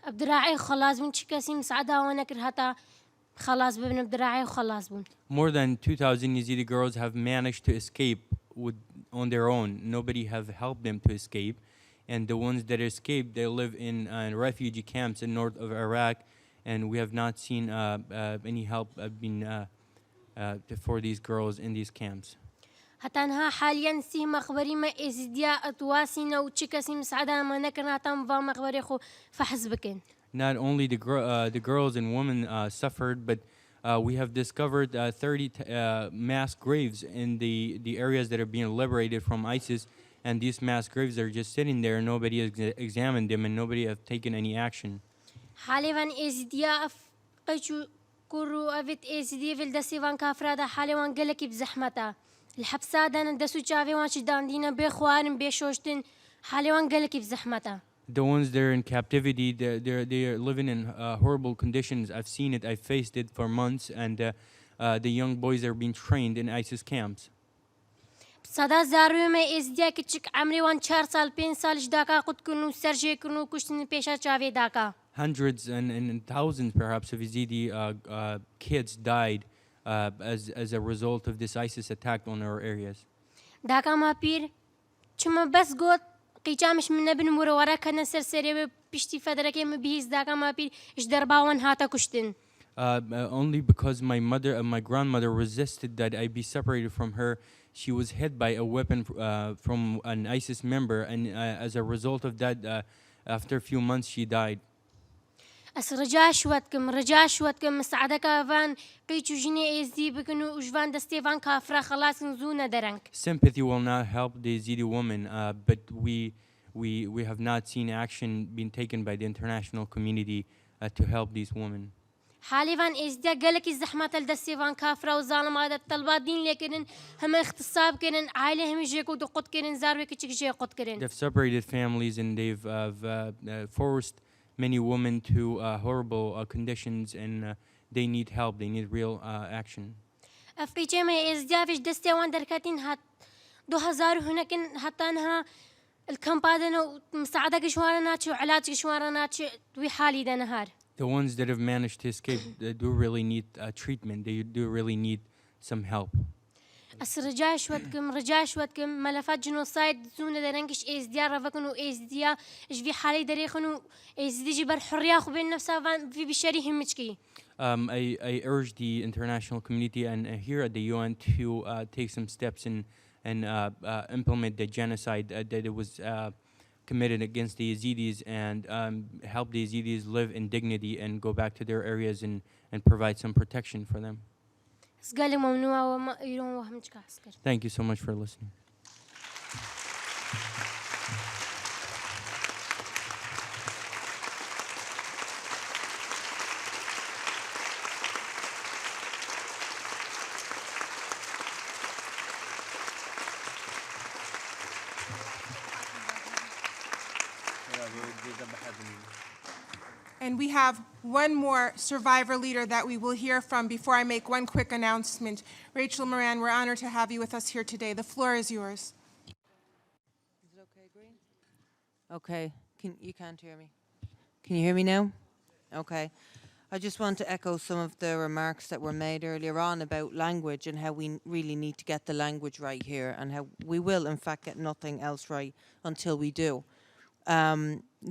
بدراعی خەلاص بوون چ کەسی مسعداوە نەکرد هەتا خەلاص ببنە بدراعی خەلاص بوون More than 2,000 Yazidi girls have managed to escape on their own. Nobody have helped them to escape, and the ones that escaped, they live in refugee camps in north of Iraq, and we have not seen any help for these girls in these camps. هەتەنها حالیان سی مەخبەریمە ئێزیدیا ئەتواسینە و چ کەسی مسعدامە نەکردن هاتام ڤا مەخبەری خۆ فەحز بکەن Not only the girls and women suffered, but we have discovered 30 mass graves in the areas that are being liberated from ISIS, and these mass graves are just sitting there, and nobody has examined them, and nobody have taken any action. حالێوان ئێزیدیا ئەف قەیچ و کوڕ و ئەڤێت ئێزیدی ڤێل دەسێوان کافرادا حالێوان گەلێکی بزەحمەتە الحەبسادانە دەست و چاوێوان چ داندینە بێ خوارن بێ شۆشتن حالێوان گەلێکی بزەحمەتە The ones that are in captivity, they are living in horrible conditions. I've seen it. I've faced it for months, and the young boys are being trained in ISIS camps. سەدا زاروێمە ئێزدیا کچک عمرێوان 4 ساڵ 5 ساڵش داکا قوتکردن و سەرژێکردن و کوشتن پێشا چاوێ داکا Hundreds and thousands, perhaps, of Yazidi kids died as a result of this ISIS attack on our areas. داکا ما پیر چمە بەس گۆت قیچامش من نەبن وەرەوەرە کەنە سەر سەرێوێ پشتی فەدەرەکەی بهیز داکا ما پیر ش دەرباوان هاتە کوشتن Only because my mother and my grandmother resisted that I be separated from her. She was hit by a weapon from an ISIS member, and as a result of that, after a few months, she died. أس رجاء شوتكم مساعدك فان قيتو جيني إزدي بكنو وجوان دستيفان كافرا خلاص نزونا درنك. Sympathy will not help the Yazidi woman, but we have not seen action being taken by the international community to help these women. حالي فان إزدي قالك الزحمات الدستيفان كافرا وظالم هذا الطلبات دين لكن هم اختصاب كرن عائلة هم يجيكو دقت كرن زاروي كتشك جي قط كرن. They've separated families and they've forced many women to horrible conditions, and they need help. They need real action. أفقيتي ما إزدي فيش دستيوان دركاتين هات 2000 هناكن هتانها الكامبادنا مساعدك شوارنا شو علاجك شوارنا شو دوي حالي ده نهار. The ones that have managed to escape, they do really need treatment. They do really need some help. أس رجاء شوتكم ملفات جنوسايد زونا درنكش إزديا رفقنو إزديا إيش في حالي دريخنو إزدي جبر حرية خو بين نفسها في بشري همشكي. I urge the international community and here at the UN to take some steps and implement the genocide that it was committed against the Yazidis, and help the Yazidis live in dignity and go back to their areas and provide some protection for them. سقالي ممنوع وما يروح وهمشكا عسكر. Thank you so much for listening. And we have one more survivor leader that we will hear from before I make one quick announcement. Rachel Moran, we're honored to have you with us here today. The floor is yours. Is it okay, Green? Okay. You can't hear me. Can you hear me now? Okay. I just want to echo some of the remarks that were made earlier on about language and how we really need to get the language right here, and how we will, in fact, get nothing else right until we do.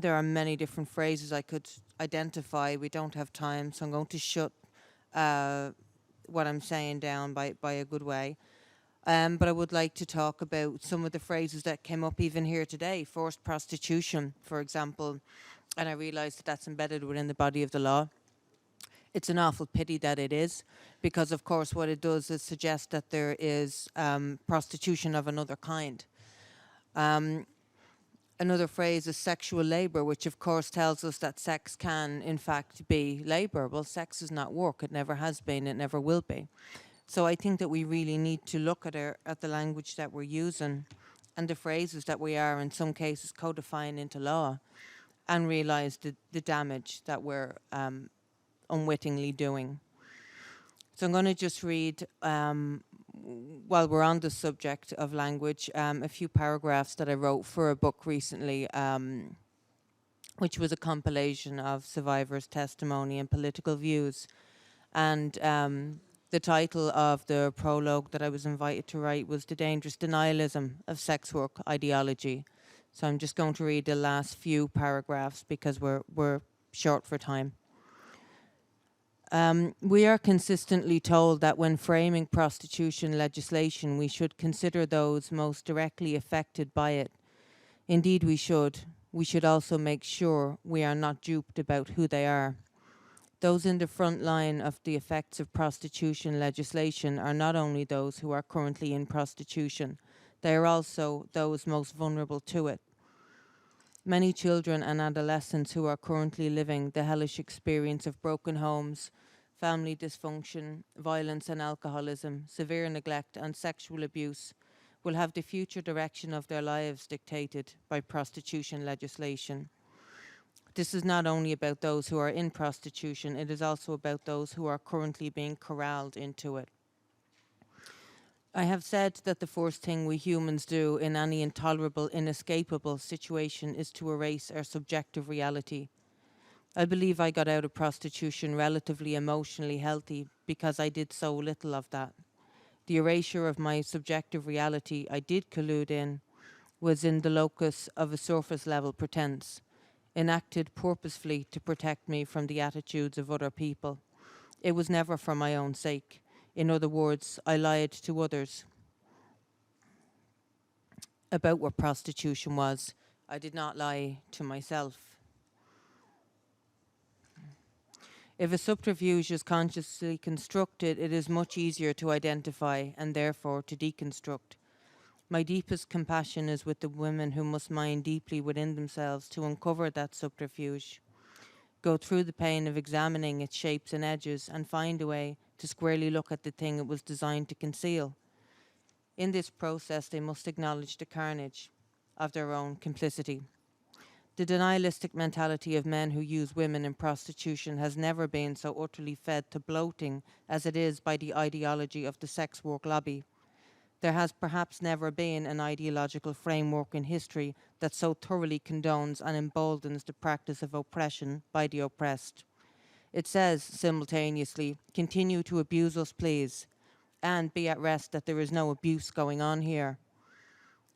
There are many different phrases I could identify. We don't have time, so I'm going to shut what I'm saying down by a good way. But I would like to talk about some of the phrases that came up even here today. Forced prostitution, for example, and I realise that that's embedded within the body of the law. It's an awful pity that it is, because of course what it does is suggest that there is prostitution of another kind. Another phrase is sexual labour, which of course tells us that sex can in fact be labour. Well, sex is not work. It never has been. It never will be. So I think that we really need to look at the language that we're using and the phrases that we are in some cases codifying into law, and realise the damage that we're unwittingly doing. So I'm going to just read, while we're on the subject of language, a few paragraphs that I wrote for a book recently, which was a compilation of survivors' testimony and political views. And the title of the prologue that I was invited to write was The Dangerous Denialism of Sex Work Ideology. So I'm just going to read the last few paragraphs because we're short for time. We are consistently told that when framing prostitution legislation, we should consider those most directly affected by it. Indeed, we should. We should also make sure we are not duped about who they are. Those in the front line of the effects of prostitution legislation are not only those who are currently in prostitution, they are also those most vulnerable to it. Many children and adolescents who are currently living the hellish experience of broken homes, family dysfunction, violence and alcoholism, severe neglect and sexual abuse will have the future direction of their lives dictated by prostitution legislation. This is not only about those who are in prostitution, it is also about those who are currently being corralled into it. I have said that the first thing we humans do in any intolerable, inescapable situation is to erase our subjective reality. I believe I got out of prostitution relatively emotionally healthy because I did so little of that. The erasure of my subjective reality I did collude in was in the locus of a surface level pretense, enacted purposefully to protect me from the attitudes of other people. It was never for my own sake. In other words, I lied to others about what prostitution was. I did not lie to myself. If a subterfuge is consciously constructed, it is much easier to identify and therefore to deconstruct. My deepest compassion is with the women who must mine deeply within themselves to uncover that subterfuge, go through the pain of examining its shapes and edges, and find a way to squarely look at the thing it was designed to conceal. In this process, they must acknowledge the carnage of their own complicity. The denialistic mentality of men who use women in prostitution has never been so utterly fed to bloating as it is by the ideology of the sex work lobby. There has perhaps never been an ideological framework in history that so thoroughly condones and emboldens the practice of oppression by the oppressed. It says, simultaneously, continue to abuse us, please, and be at rest that there is no abuse going on here.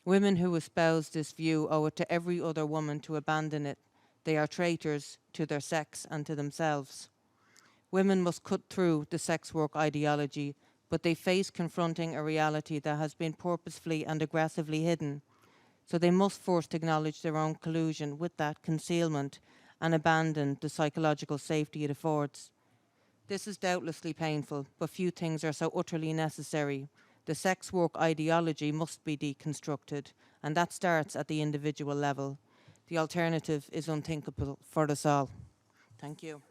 Women who espouse this view owe it to every other woman to abandon it. They are traitors to their sex and to themselves. Women must cut through the sex work ideology, but they face confronting a reality that has been purposefully and aggressively hidden. So they must first acknowledge their own collusion with that concealment and abandon the psychological safety it affords. This is doubtlessly painful, but few things are so utterly necessary. The sex work ideology must be deconstructed, and that starts at the individual level. The alternative is unthinkable for us all. Thank you.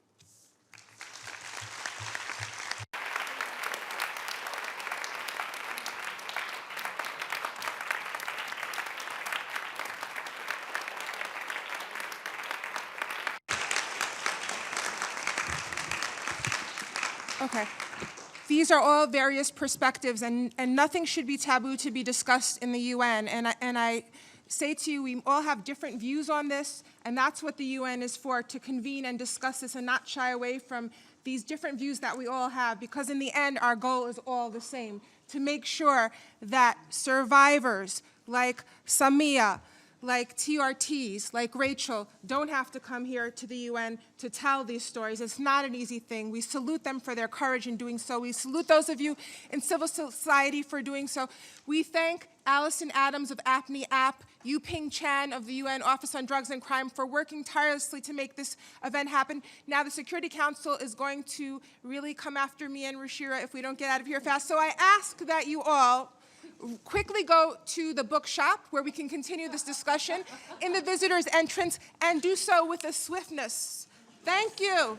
Okay. These are all various perspectives, and nothing should be taboo to be discussed in the UN. And I say to you, we all have different views on this, and that's what the UN is for, to convene and discuss this and not shy away from these different views that we all have, because in the end, our goal is all the same, to make sure that survivors like Samia, like T. Ortiz, like Rachel, don't have to come here to the UN to tell these stories. It's not an easy thing. We salute them for their courage in doing so. We salute those of you in civil society for doing so. We thank Allison Adams of Apne App, Yuping Chan of the UN Office on Drugs and Crime for working tirelessly to make this event happen. Now the Security Council is going to really come after me and Ruchira if we don't get out of here fast. So I ask that you all quickly go to the bookshop where we can continue this discussion in the visitor's entrance, and do so with a swiftness. Thank you.